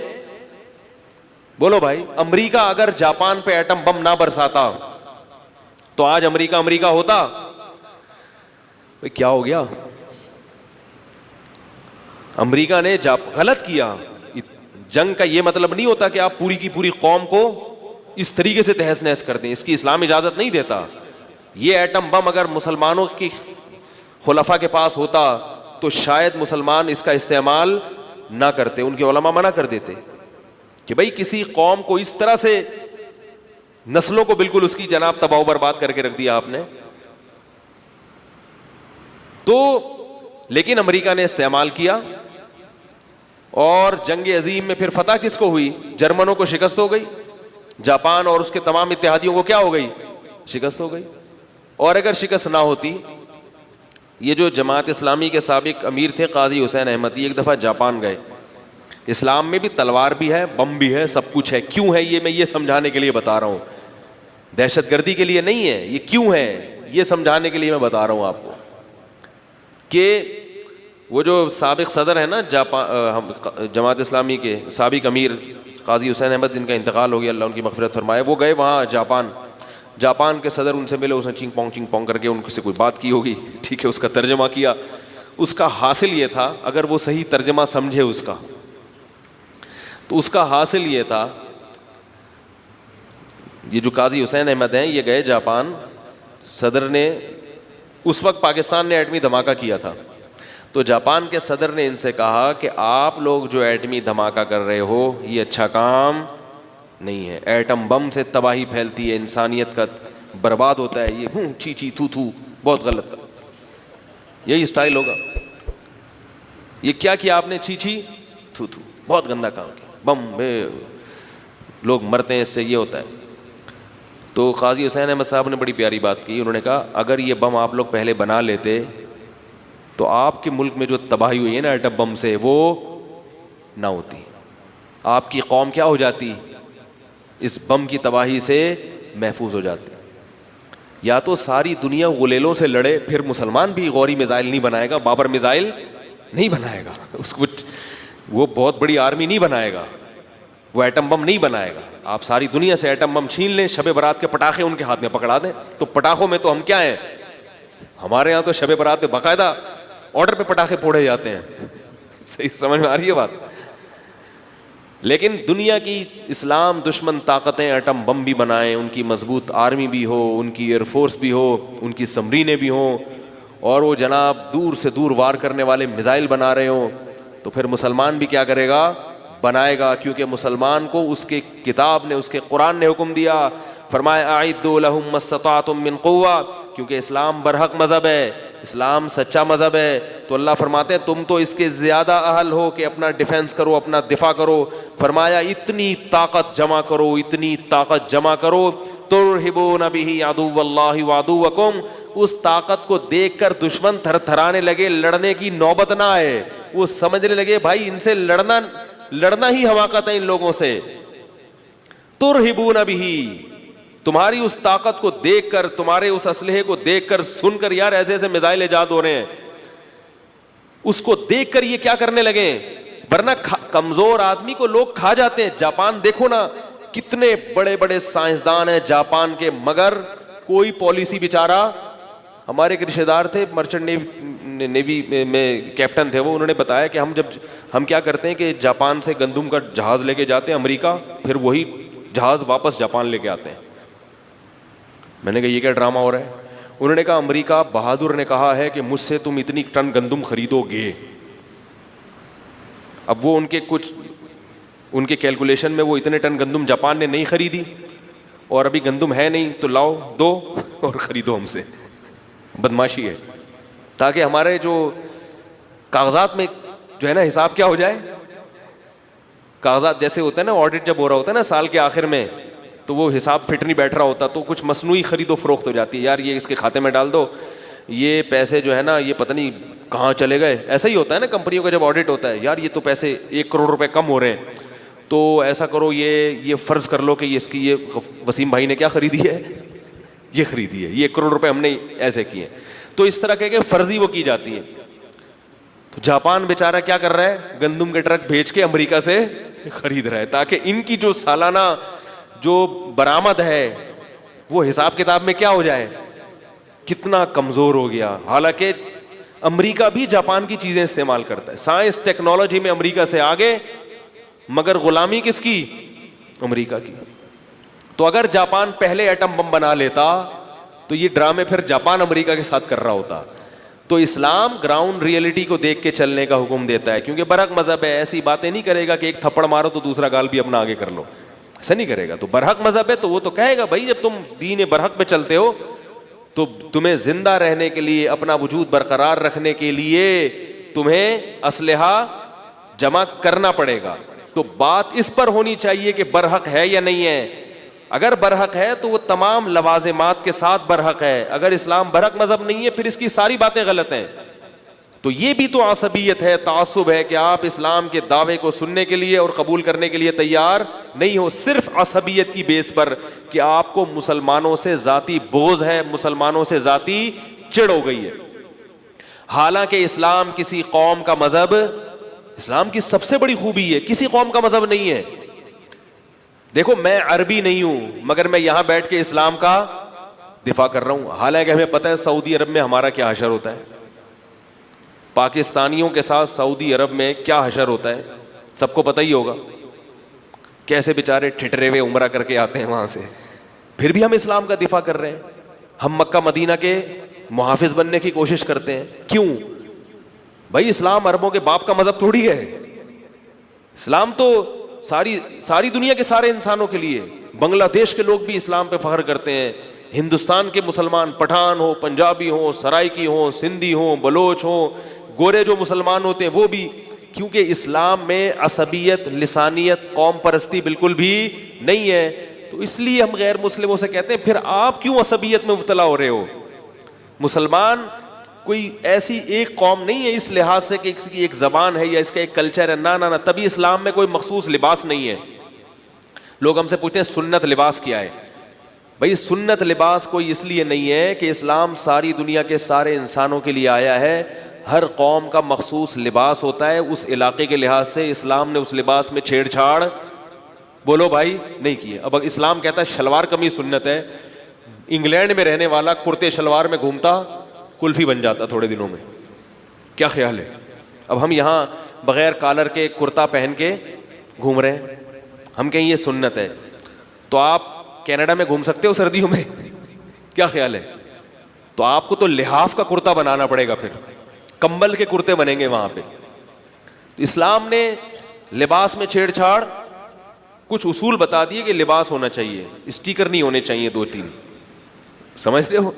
بولو بھائی, امریکہ اگر جاپان پہ ایٹم بم نہ برساتا تو آج امریکہ ہوتا. کیا ہو گیا, امریکہ نے غلط کیا. جنگ کا یہ مطلب نہیں ہوتا کہ آپ پوری کی پوری قوم کو اس طریقے سے تہس نہس کر دیں, اس کی اسلام اجازت نہیں دیتا. یہ ایٹم بم اگر مسلمانوں کی خلفاء کے پاس ہوتا تو شاید مسلمان اس کا استعمال نہ کرتے, ان کے علماء منع کر دیتے کہ بھائی کسی قوم کو اس طرح سے نسلوں کو بالکل اس کی جناب تباہ و برباد کر کے رکھ دیا آپ نے. تو لیکن امریکہ نے استعمال کیا اور جنگ عظیم میں پھر فتح کس کو ہوئی, جرمنوں کو شکست ہو گئی, جاپان اور اس کے تمام اتحادیوں کو کیا ہو گئی, شکست ہو گئی. اور اگر شکست نہ ہوتی, یہ جو جماعت اسلامی کے سابق امیر تھے قاضی حسین احمدی ایک دفعہ جاپان گئے. اسلام میں بھی تلوار بھی ہے, بم بھی ہے, سب کچھ ہے. کیوں ہے یہ میں یہ سمجھانے کے لیے بتا رہا ہوں, دہشت گردی کے لیے نہیں ہے, یہ کیوں ہے یہ سمجھانے کے لیے میں بتا رہا ہوں آپ کو کہ وہ جو سابق صدر ہے نا جماعت اسلامی کے سابق امیر قاضی حسین احمد, جن کا انتقال ہو گیا, اللہ ان کی مغفرت فرمائے, وہ گئے وہاں جاپان کے صدر ان سے ملے, اس نے چنگ پونگ کر کے ان سے کوئی بات کی ہوگی, ٹھیک ہے, اس کا ترجمہ کیا. اس کا حاصل یہ تھا, اگر وہ صحیح ترجمہ سمجھے اس کا, تو اس کا حاصل یہ تھا, یہ جو قاضی حسین احمد ہیں یہ گئے جاپان, صدر نے اس وقت پاکستان نے ایٹمی دھماکہ کیا تھا, تو جاپان کے صدر نے ان سے کہا کہ آپ لوگ جو ایٹمی دھماکہ کر رہے ہو یہ اچھا کام نہیں ہے, ایٹم بم سے تباہی پھیلتی ہے, انسانیت کا برباد ہوتا ہے, یہ چی تھو بہت غلط کا, یہی اسٹائل ہوگا. یہ کیا کیا آپ نے, چی تھو بہت گندا کام کیا, بم لوگ مرتے ہیں اس سے, یہ ہوتا ہے. تو قاضی حسین احمد صاحب نے بڑی پیاری بات کی, انہوں نے کہا اگر یہ بم آپ لوگ پہلے بنا لیتے تو آپ کے ملک میں جو تباہی ہوئی ہے نا ایٹم بم سے وہ نہ ہوتی, آپ کی قوم کیا ہو جاتی, اس بم کی تباہی سے محفوظ ہو جاتی. یا تو ساری دنیا غلیلوں سے لڑے, پھر مسلمان بھی غوری میزائل نہیں بنائے گا, بابر میزائل نہیں بنائے گا, اس کو وہ بہت بڑی آرمی نہیں بنائے گا, وہ ایٹم بم نہیں بنائے گا. آپ ساری دنیا سے ایٹم بم چھین لیں, شب برات کے پٹاخے ان کے ہاتھ میں پکڑا دیں, تو پٹاخوں میں تو ہم کیا ہیں, ہمارے یہاں تو شب برات میں باقاعدہ آرڈر پہ پٹاخے پھوڑے جاتے ہیں. صحیح سمجھ میں آ رہی ہے بات. لیکن دنیا کی اسلام دشمن طاقتیں ایٹم بم بھی بنائیں, ان کی مضبوط آرمی بھی ہو, ان کی ایئر فورس بھی ہو, ان کی سمرینیں بھی ہوں, اور وہ جناب دور سے دور وار کرنے والے میزائل بنا رہے ہوں, تو پھر مسلمان بھی کیا کرے گا, بنائے گا. کیونکہ مسلمان کو اس کے کتاب نے, اس کے قرآن نے حکم دیا فرمایا اعدوا لهم ما استطعتم من قوة، کیونکہ اسلام برحق مذہب ہے، اسلام سچا مذہب ہے، تو اللہ فرماتے ہیں تم تو اس کے زیادہ اہل ہو کہ اپنا ڈیفینس کرو، اپنا دفاع کرو. فرمایا اتنی طاقت جمع کرو، اتنی طاقت جمع کرو، ترہبون بہ عدو اللہ وعدوکم، اس طاقت کو دیکھ کر دشمن تھر تھرانے لگے، لڑنے کی نوبت نہ آئے، وہ سمجھنے لگے بھائی ان سے لڑنا ہی حماقت ہے ان لوگوں سے. ترہبون بہ، تمہاری اس طاقت کو دیکھ کر، تمہارے اس اسلحے کو دیکھ کر، سن کر یار ایسے ایسے میزائل ایجاد ہو رہے ہیں، اس کو دیکھ کر یہ کیا کرنے لگے. ورنہ کمزور آدمی کو لوگ کھا جاتے ہیں. جاپان دیکھو نا، کتنے بڑے بڑے سائنسدان ہیں جاپان کے، مگر کوئی پالیسی بیچارہ. ہمارے ایک رشتے دار تھے مرچنٹ نیوی میں کیپٹن تھے، وہ انہوں نے بتایا کہ ہم کیا کرتے ہیں کہ جاپان سے گندم کا جہاز لے کے جاتے ہیں امریکہ، پھر وہی جہاز واپس جاپان لے کے آتے ہیں. میں نے کہا یہ کیا ڈرامہ ہو رہا ہے؟ انہوں نے کہا امریکہ بہادر نے کہا ہے کہ مجھ سے تم اتنی ٹن گندم خریدو گے. اب وہ ان کے کیلکولیشن میں وہ اتنے ٹن گندم جاپان نے نہیں خریدی، اور ابھی گندم ہے نہیں تو لاؤ دو اور خریدو ہم سے. بدماشی ہے، تاکہ ہمارے جو کاغذات میں جو ہے نا حساب کیا ہو جائے. کاغذات جیسے ہوتا ہے نا، آڈٹ جب ہو رہا ہوتا ہے نا سال کے آخر میں، تو وہ حساب فٹ نہیں بیٹھ رہا ہوتا، تو کچھ مصنوعی خرید و فروخت ہو جاتی ہے. یار یہ اس کے کھاتے میں ڈال دو، یہ پیسے جو ہے نا یہ پتہ نہیں کہاں چلے گئے. ایسا ہی ہوتا ہے نا کمپنیوں کا جب آڈٹ ہوتا ہے، یار یہ تو پیسے 1 کروڑ روپے کم ہو رہے ہیں، تو ایسا کرو یہ فرض کر لو کہ اس کی یہ وسیم بھائی نے کیا خریدی ہے، یہ خریدی ہے، یہ 1 کروڑ روپے ہم نے ایسے کیے. تو اس طرح کہ فرضی وہ کی جاتی ہے. تو جاپان بیچارہ کیا کر رہا ہے، گندم کے ٹرک بھیج کے امریکہ سے خرید رہا ہے، تاکہ ان کی جو سالانہ جو برآمد ہے وہ حساب کتاب میں کیا ہو جائے، کتنا کمزور ہو گیا. حالانکہ امریکہ بھی جاپان کی چیزیں استعمال کرتا ہے، سائنس ٹیکنالوجی میں امریکہ سے آگے، مگر غلامی کس کی، امریکہ کی. تو اگر جاپان پہلے ایٹم بم بنا لیتا تو یہ ڈرامے پھر جاپان امریکہ کے ساتھ کر رہا ہوتا. تو اسلام گراؤنڈ ریئلٹی کو دیکھ کے چلنے کا حکم دیتا ہے، کیونکہ برحق مذہب ہے. ایسی باتیں نہیں کرے گا کہ ایک تھپڑ مارو تو دوسرا گال بھی اپنا آگے کر لو، ایسا نہیں کرے گا. تو برحق مذہب ہے تو وہ تو کہے گا بھائی جب تم دین برحق پہ چلتے ہو تو تمہیں زندہ رہنے کے لیے، اپنا وجود برقرار رکھنے کے لیے تمہیں اسلحہ جمع کرنا پڑے گا. تو بات اس پر ہونی چاہیے کہ برحق ہے یا نہیں ہے. اگر برحق ہے تو وہ تمام لوازمات کے ساتھ برحق ہے. اگر اسلام برحق مذہب نہیں ہے پھر اس کی ساری باتیں غلط ہیں. تو یہ بھی تو عصبیت ہے، تعصب ہے کہ آپ اسلام کے دعوے کو سننے کے لیے اور قبول کرنے کے لیے تیار نہیں ہو، صرف عصبیت کی بیس پر کہ آپ کو مسلمانوں سے ذاتی بغض ہے، مسلمانوں سے ذاتی چڑ ہو گئی ہے. حالانکہ اسلام کسی قوم کا مذہب، اسلام کی سب سے بڑی خوبی ہے کسی قوم کا مذہب نہیں ہے. دیکھو میں عربی نہیں ہوں مگر میں یہاں بیٹھ کے اسلام کا دفاع کر رہا ہوں. حالانکہ ہمیں پتہ ہے سعودی عرب میں ہمارا کیا حشر ہوتا ہے، پاکستانیوں کے ساتھ سعودی عرب میں کیا حشر ہوتا ہے سب کو پتہ ہی ہوگا. کیسے بیچارے ٹھٹرے ہوئے عمرہ کر کے آتے ہیں وہاں سے، پھر بھی ہم اسلام کا دفاع کر رہے ہیں. ہم مکہ مدینہ کے محافظ بننے کی کوشش کرتے ہیں. کیوں بھائی؟ اسلام عربوں کے باپ کا مذہب تھوڑی ہے. اسلام تو ساری دنیا کے سارے انسانوں کے لیے. بنگلہ دیش کے لوگ بھی اسلام پہ فخر کرتے ہیں، ہندوستان کے مسلمان، پٹھان ہو، پنجابی ہو، سرائکی ہو، سندھی ہو، بلوچ ہو، گورے جو مسلمان ہوتے ہیں وہ بھی، کیونکہ اسلام میں عصبیت، لسانیت، قوم پرستی بالکل بھی نہیں ہے. تو اس لیے ہم غیر مسلموں سے کہتے ہیں پھر آپ کیوں عصبیت میں مبتلا ہو رہے ہو؟ مسلمان کوئی ایسی ایک قوم نہیں ہے اس لحاظ سے کہ اس کی ایک زبان ہے یا اس کا ایک کلچر ہے، نہ. تبھی اسلام میں کوئی مخصوص لباس نہیں ہے. لوگ ہم سے پوچھتے ہیں سنت لباس کیا ہے؟ بھائی سنت لباس کوئی اس لیے نہیں ہے کہ اسلام ساری دنیا کے سارے انسانوں کے لیے آیا ہے. ہر قوم کا مخصوص لباس ہوتا ہے، اس علاقے کے لحاظ سے اسلام نے اس لباس میں چھیڑ چھاڑ بولو بھائی نہیں کیے. اب اسلام کہتا ہے شلوار قمیض سنت ہے، انگلینڈ میں رہنے والا کرتے شلوار میں گھومتا کلفی بن جاتا تھوڑے دنوں میں. کیا خیال ہے؟ اب ہم یہاں بغیر کالر کے کرتا پہن کے گھوم رہے ہیں، ہم کہیں یہ سنت ہے. تو آپ کینیڈا میں گھوم سکتے ہو سردیوں میں؟ کیا خیال ہے؟ تو آپ کو تو لحاف کا کرتا بنانا پڑے گا، پھر کمبل کے کرتے بنیں گے وہاں پہ. اسلام نے لباس میں چھیڑ چھاڑ کچھ اصول بتا دیے کہ لباس ہونا چاہیے, اسٹیکر نہیں ہونے چاہیے 2-3, سمجھ رہے ہو؟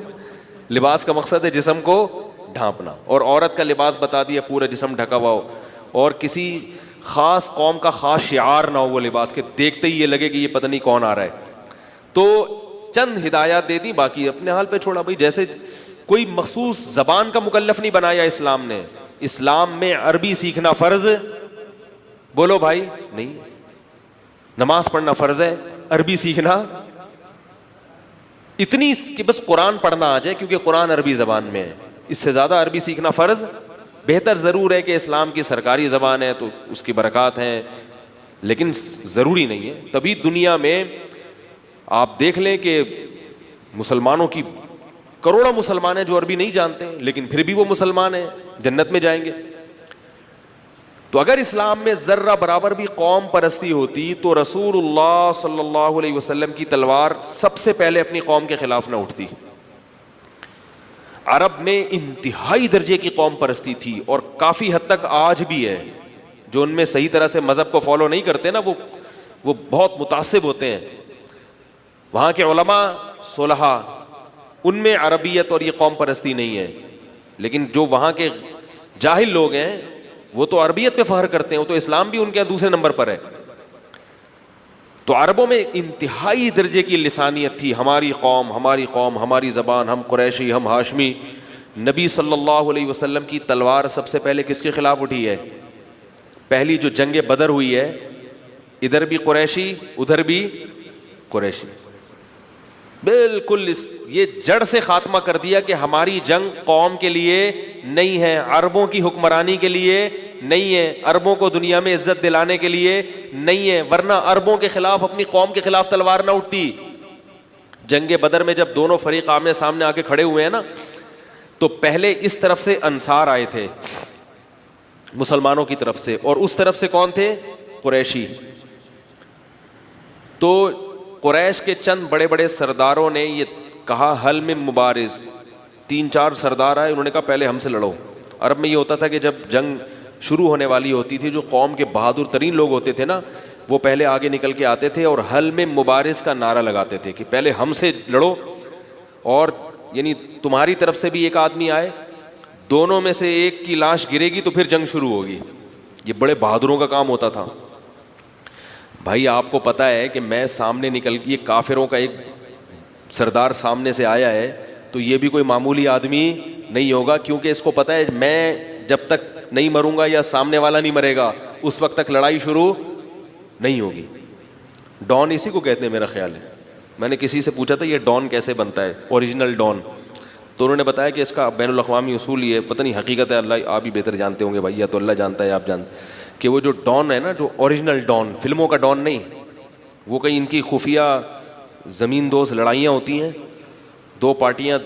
لباس کا مقصد ہے جسم کو ڈھانپنا, اور عورت کا لباس بتا دیا پورا جسم ڈھکا ہوا ہو, اور کسی خاص قوم کا خاص شعار نہ ہو وہ لباس کے, دیکھتے ہی یہ لگے کہ یہ پتہ نہیں کون آ رہا ہے. تو چند ہدایات دے دی, باقی اپنے حال پہ چھوڑا. بھائی جیسے کوئی مخصوص زبان کا مکلف نہیں بنایا اسلام نے. اسلام میں عربی سیکھنا فرض, بولو بھائی, نہیں. نماز پڑھنا فرض ہے, عربی سیکھنا اتنی کہ بس قرآن پڑھنا آ جائے, کیونکہ قرآن عربی زبان میں ہے. اس سے زیادہ عربی سیکھنا فرض, بہتر ضرور ہے کہ اسلام کی سرکاری زبان ہے تو اس کی برکات ہیں, لیکن ضروری نہیں ہے. تبھی دنیا میں آپ دیکھ لیں کہ مسلمانوں کی کروڑوں مسلمان ہیں جو عربی نہیں جانتے, لیکن پھر بھی وہ مسلمان ہیں, جنت میں جائیں گے. تو اگر اسلام میں ذرہ برابر بھی قوم پرستی ہوتی تو رسول اللہ صلی اللہ علیہ وسلم کی تلوار سب سے پہلے اپنی قوم کے خلاف نہ اٹھتی. عرب میں انتہائی درجے کی قوم پرستی تھی, اور کافی حد تک آج بھی ہے. جو ان میں صحیح طرح سے مذہب کو فالو نہیں کرتے نا, وہ بہت متعصب ہوتے ہیں. وہاں کے علماء صلحاء, ان میں عربیت اور یہ قوم پرستی نہیں ہے, لیکن جو وہاں کے جاہل لوگ ہیں وہ تو عربیت پہ فخر کرتے ہیں, وہ تو اسلام بھی ان کے دوسرے نمبر پر ہے. تو عربوں میں انتہائی درجے کی لسانیت تھی, ہماری قوم, ہماری قوم, ہماری زبان, ہم قریشی, ہم ہاشمی. نبی صلی اللہ علیہ وسلم کی تلوار سب سے پہلے کس کے خلاف اٹھی ہے؟ پہلی جو جنگ بدر ہوئی ہے, ادھر بھی قریشی ادھر بھی قریشی. بالکل یہ جڑ سے خاتمہ کر دیا کہ ہماری جنگ قوم کے لیے نہیں ہے, عربوں کی حکمرانی کے لیے نہیں ہے, عربوں کو دنیا میں عزت دلانے کے لیے نہیں ہے, ورنہ عربوں کے خلاف, اپنی قوم کے خلاف تلوار نہ اٹھتی. جنگ بدر میں جب دونوں فریق آمنے سامنے آ کے کھڑے ہوئے ہیں نا, تو پہلے اس طرف سے انصار آئے تھے مسلمانوں کی طرف سے, اور اس طرف سے کون تھے؟ قریشی. تو قریش کے چند بڑے بڑے سرداروں نے یہ کہا حل میں مبارز, 3-4 سردار آئے, انہوں نے کہا پہلے ہم سے لڑو. عرب میں یہ ہوتا تھا کہ جب جنگ شروع ہونے والی ہوتی تھی, جو قوم کے بہادر ترین لوگ ہوتے تھے نا, وہ پہلے آگے نکل کے آتے تھے اور حل میں مبارز کا نعرہ لگاتے تھے کہ پہلے ہم سے لڑو, اور یعنی تمہاری طرف سے بھی ایک آدمی آئے, دونوں میں سے ایک کی لاش گرے گی تو پھر جنگ شروع ہوگی. یہ بڑے بہادروں کا کام ہوتا تھا. بھائی آپ کو پتا ہے کہ میں سامنے نکل, یہ کافروں کا ایک سردار سامنے سے آیا ہے, تو یہ بھی کوئی معمولی آدمی نہیں ہوگا, کیونکہ اس کو پتا ہے میں جب تک نہیں مروں گا یا سامنے والا نہیں مرے گا اس وقت تک لڑائی شروع نہیں ہوگی. ڈان اسی کو کہتے ہیں میرا خیال ہے. میں نے کسی سے پوچھا تھا یہ ڈان کیسے بنتا ہے, اوریجنل ڈان, تو انہوں نے بتایا کہ اس کا بین الاقوامی اصول یہ ہے, پتہ نہیں حقیقت ہے, اللہ آپ ہی بہتر جانتے ہوں گے بھائی, یا تو اللہ جانتا ہے آپ جانتے, کہ وہ جو ڈان ہے نا, جو اوریجنل ڈان, فلموں کا ڈان نہیں, وہ کہیں ان کی خفیہ زمین دوز لڑائیاں ہوتی ہیں, 2 پارٹیاں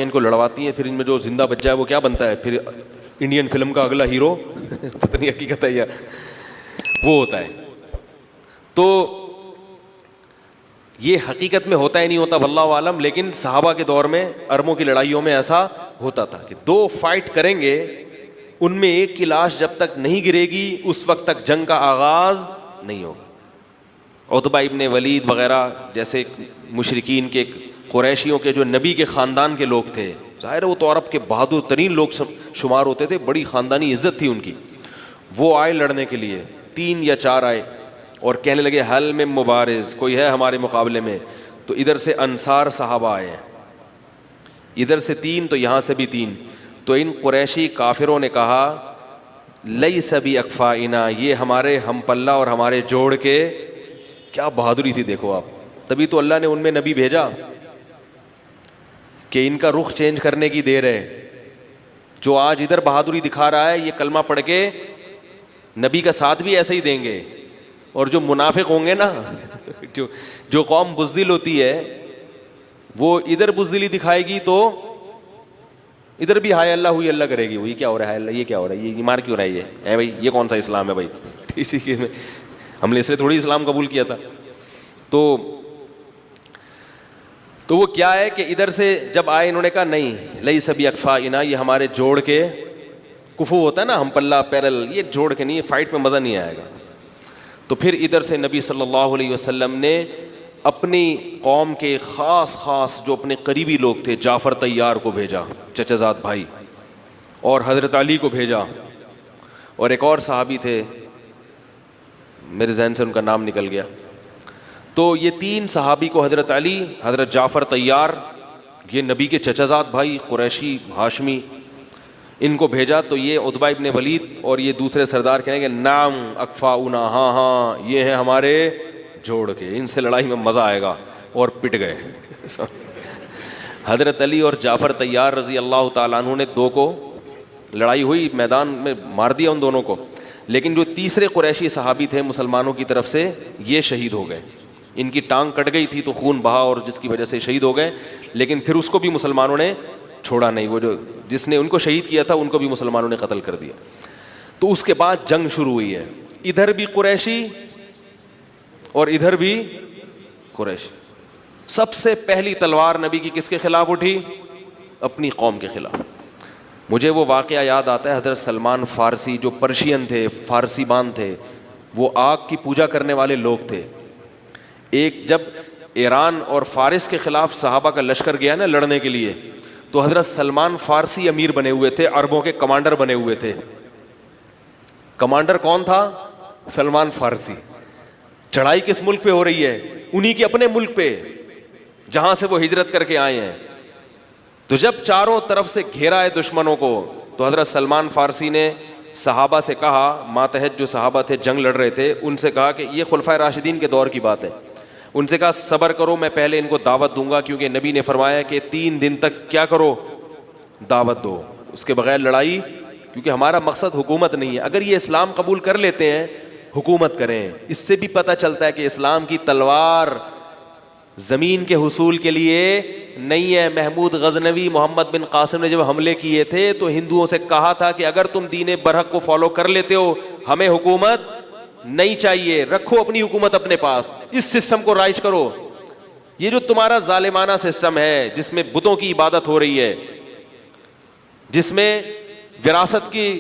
ان کو لڑواتی ہیں, پھر ان میں جو زندہ بچ جائے وہ کیا بنتا ہے, پھر انڈین فلم کا اگلا ہیرو, پتہ نہیں حقیقت ہے یا وہ ہوتا ہے. تو یہ حقیقت میں ہوتا ہی نہیں ہوتا واللہ عالم, لیکن صحابہ کے دور میں عربوں کی لڑائیوں میں ایسا ہوتا تھا کہ 2 فائٹ کریں گے, ان میں ایک کی لاش جب تک نہیں گرے گی اس وقت تک جنگ کا آغاز نہیں ہوگا. عتبہ ابن ولید وغیرہ جیسے مشرکین کے, قریشیوں کے جو نبی کے خاندان کے لوگ تھے, ظاہر ہے وہ تو عرب کے بہادر ترین لوگ شمار ہوتے تھے, بڑی خاندانی عزت تھی ان کی, وہ آئے لڑنے کے لیے, 3 یا 4 آئے اور کہنے لگے حل میں مبارز, کوئی ہے ہمارے مقابلے میں؟ تو ادھر سے انصار صحابہ آئے ہیں, ادھر سے 3 تو یہاں سے بھی 3. تو ان قریشی کافروں نے کہا لیس باکفائنا, یہ ہمارے ہم پلہ اور ہمارے جوڑ کے. کیا بہادری تھی دیکھو آپ, تبھی تو اللہ نے ان میں نبی بھیجا کہ ان کا رخ چینج کرنے کی دیر ہے. جو آج ادھر بہادری دکھا رہا ہے یہ کلمہ پڑھ کے نبی کا ساتھ بھی ایسے ہی دیں گے, اور جو منافق ہوں گے نا, جو قوم بزدل ہوتی ہے وہ ادھر بزدلی دکھائے گی تو ادھر بھی ہائے اللہ ہوئی اللہ کرے گی, وہی کیا ہو رہا ہے اللہ, یہ کیا ہو رہا ہے, یہ مار کیوں رہا ہے, یہ بھائی یہ کون سا اسلام ہے بھائی, ٹھیک ہے, ہم نے اس لیے تھوڑی اسلام قبول کیا تھا. تو وہ کیا ہے کہ ادھر سے جب آئے انہوں نے کہا نہیں لیس باکفائنا, یہ ہمارے جوڑ کے, کفو ہوتا ہے نا ہم پلہ پیرل, یہ جوڑ کے نہیں, فائٹ میں مزہ نہیں آئے گا. تو پھر ادھر سے نبی صلی اللہ علیہ وسلم نے اپنی قوم کے خاص جو اپنے قریبی لوگ تھے، جعفر طیار کو بھیجا، چچا زاد بھائی، اور حضرت علی کو بھیجا، اور ایک اور صحابی تھے، میرے ذہن سے ان کا نام نکل گیا. تو یہ 3 صحابی کو حضرت علی، حضرت جعفر طیار، یہ نبی کے چچا زاد بھائی قریشی ہاشمی، ان کو بھیجا. تو یہ عتبہ ابن ولید اور یہ دوسرے سردار کہیں گے نام اکفاؤنا، ہاں ہاں یہ ہیں ہمارے جوڑ کے، ان سے لڑائی میں مزہ آئے گا، اور پٹ گئے. حضرت علی اور جعفر طیار رضی اللہ تعالیٰ عنہ نے 2 کو لڑائی ہوئی، میدان میں مار دیا ان دونوں کو. لیکن جو تیسرے قریشی صحابی تھے مسلمانوں کی طرف سے، یہ شہید ہو گئے. ان کی ٹانگ کٹ گئی تھی تو خون بہا، اور جس کی وجہ سے شہید ہو گئے. لیکن پھر اس کو بھی مسلمانوں نے چھوڑا نہیں، وہ جو جس نے ان کو شہید کیا تھا ان کو بھی مسلمانوں نے قتل کر دیا. تو اس کے بعد جنگ شروع ہوئی ہے، ادھر بھی قریشی اور ادھر بھی قریشی. سب سے پہلی تلوار نبی کی کس کے خلاف اٹھی؟ اپنی قوم کے خلاف. مجھے وہ واقعہ یاد آتا ہے، حضرت سلمان فارسی جو پرشین تھے، فارسی بان تھے، وہ آگ کی پوجا کرنے والے لوگ تھے. ایک جب ایران اور فارس کے خلاف صحابہ کا لشکر گیا نا لڑنے کے لیے، تو حضرت سلمان فارسی امیر بنے ہوئے تھے، عربوں کے کمانڈر بنے ہوئے تھے. کمانڈر کون تھا؟ سلمان فارسی. چڑھائی کس ملک پہ ہو رہی ہے؟ انہی کے اپنے ملک پہ، جہاں سے وہ ہجرت کر کے آئے ہیں. تو جب چاروں طرف سے گھیرا ہے دشمنوں کو، تو حضرت سلمان فارسی نے صحابہ سے کہا، ماتحت جو صحابہ تھے جنگ لڑ رہے تھے، ان سے کہا کہ یہ خلفائے راشدین کے دور کی بات ہے. ان سے کہا صبر کرو، میں پہلے ان کو دعوت دوں گا، کیونکہ نبی نے فرمایا کہ 3 دن تک کیا کرو؟ دعوت دو، اس کے بغیر لڑائی، کیونکہ ہمارا مقصد حکومت نہیں ہے. اگر یہ اسلام قبول کر لیتے ہیں حکومت کریں. اس سے بھی پتہ چلتا ہے کہ اسلام کی تلوار زمین کے حصول کے لیے نہیں ہے. محمود غزنوی، محمد بن قاسم نے جب حملے کیے تھے تو ہندوؤں سے کہا تھا کہ اگر تم دین برحق کو فالو کر لیتے ہو ہمیں حکومت نہیں چاہیے، رکھو اپنی حکومت اپنے پاس، اس سسٹم کو رائج کرو. یہ جو تمہارا ظالمانہ سسٹم ہے جس میں بتوں کی عبادت ہو رہی ہے، جس میں وراثت کی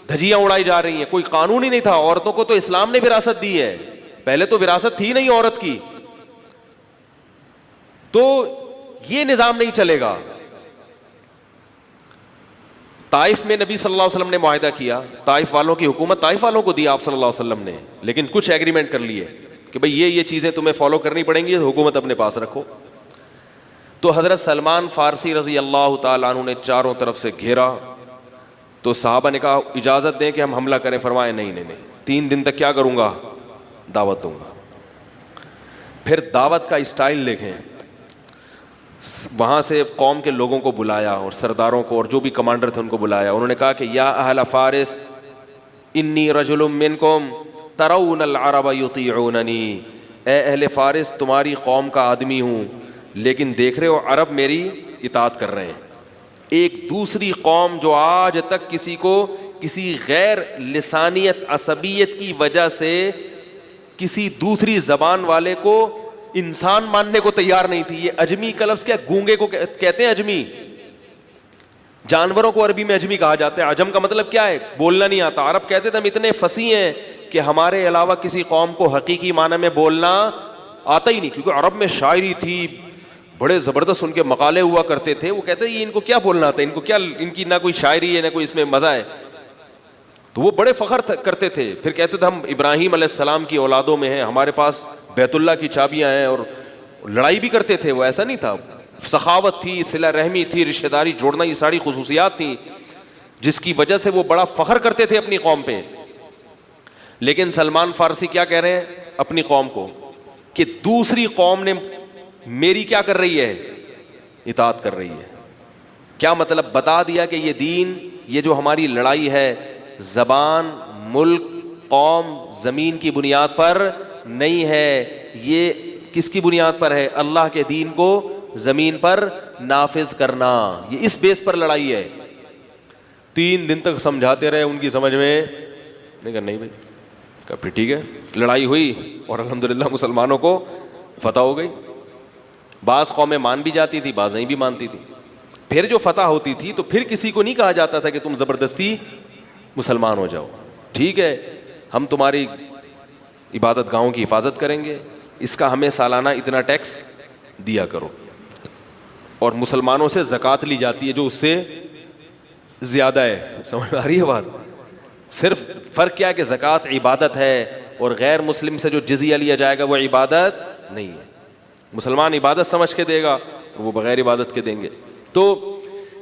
دھجیاں اڑائی جا رہی ہیں، کوئی قانون ہی نہیں تھا. عورتوں کو تو اسلام نے وراثت دی ہے، پہلے تو وراثت تھی نہیں عورت کی. تو یہ نظام نہیں چلے گا. طائف میں نبی صلی اللہ علیہ وسلم نے معاہدہ کیا، طائف والوں کی حکومت طائف والوں کو دی آپ صلی اللہ علیہ وسلم نے، لیکن کچھ ایگریمنٹ کر لیے کہ بھئی یہ چیزیں تمہیں فالو کرنی پڑیں گی، حکومت اپنے پاس رکھو. تو حضرت سلمان فارسی رضی اللہ تعالیٰ عنہ نے چاروں طرف سے گھیرا. تو صحابہ نے کہا اجازت دیں کہ ہم حملہ کریں. فرمائے نہیں، 3 دن تک کیا کروں گا؟ دعوت دوں گا. پھر دعوت کا اسٹائل دیکھیں، وہاں سے قوم کے لوگوں کو بلایا اور سرداروں کو اور جو بھی کمانڈر تھے ان کو بلایا. انہوں نے کہا کہ یا اہل فارس انی رجل منکم ترون العرب یطیعوننی، اے اہل فارس تمہاری قوم کا آدمی ہوں، لیکن دیکھ رہے ہو عرب میری اطاعت کر رہے ہیں. ایک دوسری قوم جو آج تک کسی کو کسی غیر لسانیت عصبیت کی وجہ سے کسی دوسری زبان والے کو انسان ماننے کو تیار نہیں تھی. یہ اجمی کا لفظ کیا؟ گونگے کو کہتے ہیں اجمی. جانوروں کو عربی میں اجمی کہا جاتا ہے. عجم کا مطلب کیا ہے؟ بولنا نہیں آتا. عرب کہتے تھے ہم اتنے فصیح ہیں کہ ہمارے علاوہ کسی قوم کو حقیقی معنی میں بولنا آتا ہی نہیں. کیونکہ عرب میں شاعری تھی، بڑے زبردست ان کے مقالے ہوا کرتے تھے. وہ کہتے ہیں ان کو کیا بولنا آتا ہے، ان کو کیا، ان کی نہ کوئی شاعری ہے نہ کوئی اس میں مزہ ہے. تو وہ بڑے فخر کرتے تھے. پھر کہتے تھے ہم ابراہیم علیہ السلام کی اولادوں میں ہیں، ہمارے پاس بیت اللہ کی چابیاں ہیں. اور لڑائی بھی کرتے تھے. وہ ایسا نہیں تھا، سخاوت تھی، صلہ رحمی تھی، رشتہ داری جوڑنا، یہ ساری خصوصیات تھیں جس کی وجہ سے وہ بڑا فخر کرتے تھے اپنی قوم پہ. لیکن سلمان فارسی کیا کہہ رہے ہیں اپنی قوم کو کہ دوسری قوم نے میری کیا کر رہی ہے؟ اطاعت کر رہی ہے. کیا مطلب؟ بتا دیا کہ یہ دین، یہ جو ہماری لڑائی ہے، زبان، ملک، قوم، زمین کی بنیاد پر نہیں ہے. یہ کس کی بنیاد پر ہے؟ اللہ کے دین کو زمین پر نافذ کرنا. یہ اس بیس پر لڑائی ہے. 3 دن تک سمجھاتے رہے، ان کی سمجھ میں نہیں کہا نہیں بھائی. کہا پھر ٹھیک ہے. لڑائی ہوئی اور الحمدللہ مسلمانوں کو فتح ہو گئی. بعض قومیں مان بھی جاتی تھی، بعض نہیں بھی مانتی تھی. پھر جو فتح ہوتی تھی تو پھر کسی کو نہیں کہا جاتا تھا کہ تم زبردستی مسلمان ہو جاؤ. ٹھیک ہے ہم تمہاری عبادت گاہوں کی حفاظت کریں گے, اس کا ہمیں سالانہ اتنا ٹیکس دیا کرو. اور مسلمانوں سے زکوٰۃ لی جاتی ہے جو اس سے زیادہ ہے. سمجھ آ رہی ہے بات؟ صرف فرق کیا کہ زکوٰۃ عبادت ہے اور غیر مسلم سے جو جزیہ لیا جائے گا وہ عبادت نہیں ہے. مسلمان عبادت سمجھ کے دے گا اور وہ بغیر عبادت کے دیں گے. تو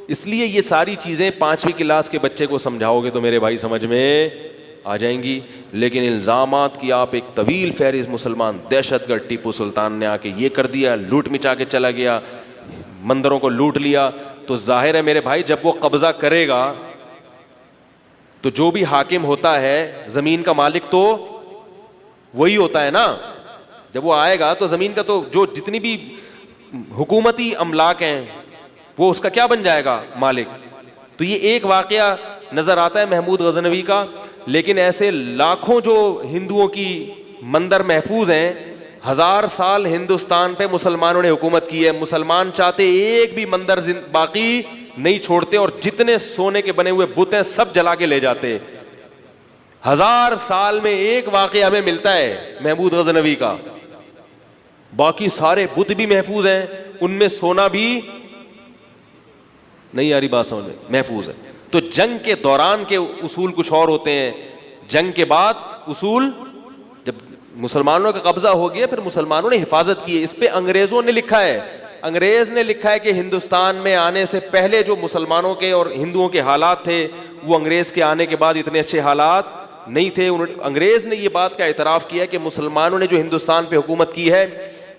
اس لیے یہ ساری چیزیں 5ویں کلاس کے بچے کو سمجھاؤ گے تو میرے بھائی سمجھ میں آ جائیں گی. لیکن الزامات کی آپ ایک طویل فہرست, مسلمان دہشت گرد ٹیپو سلطان نے آ کے یہ کر دیا, لوٹ مچا کے چلا گیا, مندروں کو لوٹ لیا, تو ظاہر ہے میرے بھائی جب وہ قبضہ کرے گا تو جو بھی حاکم ہوتا ہے زمین کا مالک تو وہی ہوتا ہے نا. جب وہ آئے گا تو زمین کا تو جو جتنی بھی حکومتی املاک ہیں وہ اس کا کیا بن جائے گا؟ مالک. تو یہ ایک واقعہ نظر آتا ہے محمود غزنوی کا, لیکن ایسے لاکھوں جو ہندوؤں کی مندر محفوظ ہیں. 1000 سال ہندوستان پہ مسلمانوں نے حکومت کی ہے, مسلمان چاہتے ایک بھی مندر باقی نہیں چھوڑتے, اور جتنے سونے کے بنے ہوئے بت ہیں سب جلا کے لے جاتے. 1000 سال میں ایک واقعہ ہمیں ملتا ہے محمود غزنوی کا, باقی سارے بت بھی محفوظ ہیں, ان میں سونا بھی نہیں. آ رہی بات سمجھ میں؟ محفوظ ہے. تو جنگ کے دوران کے اصول کچھ اور ہوتے ہیں, جنگ کے بعد اصول, جب مسلمانوں کا قبضہ ہو گیا پھر مسلمانوں نے حفاظت کی ہے. اس پہ انگریزوں نے لکھا ہے, انگریز نے لکھا ہے کہ ہندوستان میں آنے سے پہلے جو مسلمانوں کے اور ہندوؤں کے حالات تھے وہ انگریز کے آنے کے بعد اتنے اچھے حالات نہیں تھے. انگریز نے یہ بات کا اعتراف کیا کہ مسلمانوں نے جو ہندوستان پہ حکومت کی ہے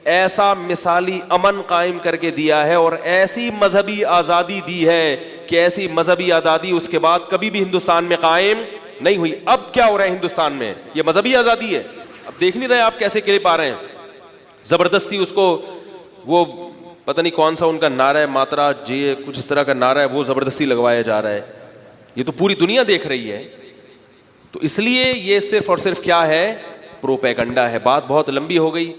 ایسا مثالی امن قائم کر کے دیا ہے اور ایسی مذہبی آزادی دی ہے کہ ایسی مذہبی آزادی اس کے بعد کبھی بھی ہندوستان میں قائم نہیں ہوئی. اب کیا ہو رہا ہے ہندوستان میں؟ یہ مذہبی آزادی ہے. اب دیکھ نہیں رہے آپ کیسے کلپ آ رہے ہیں, زبردستی اس کو وہ پتہ نہیں کون سا ان کا نعرہ ہے, ماترا جی کچھ اس طرح کا نعرہ ہے, وہ زبردستی لگوایا جا رہا ہے. یہ تو پوری دنیا دیکھ رہی ہے. تو اس لیے یہ صرف اور صرف کیا ہے؟ پروپیگنڈا ہے. بات بہت لمبی ہو گئی.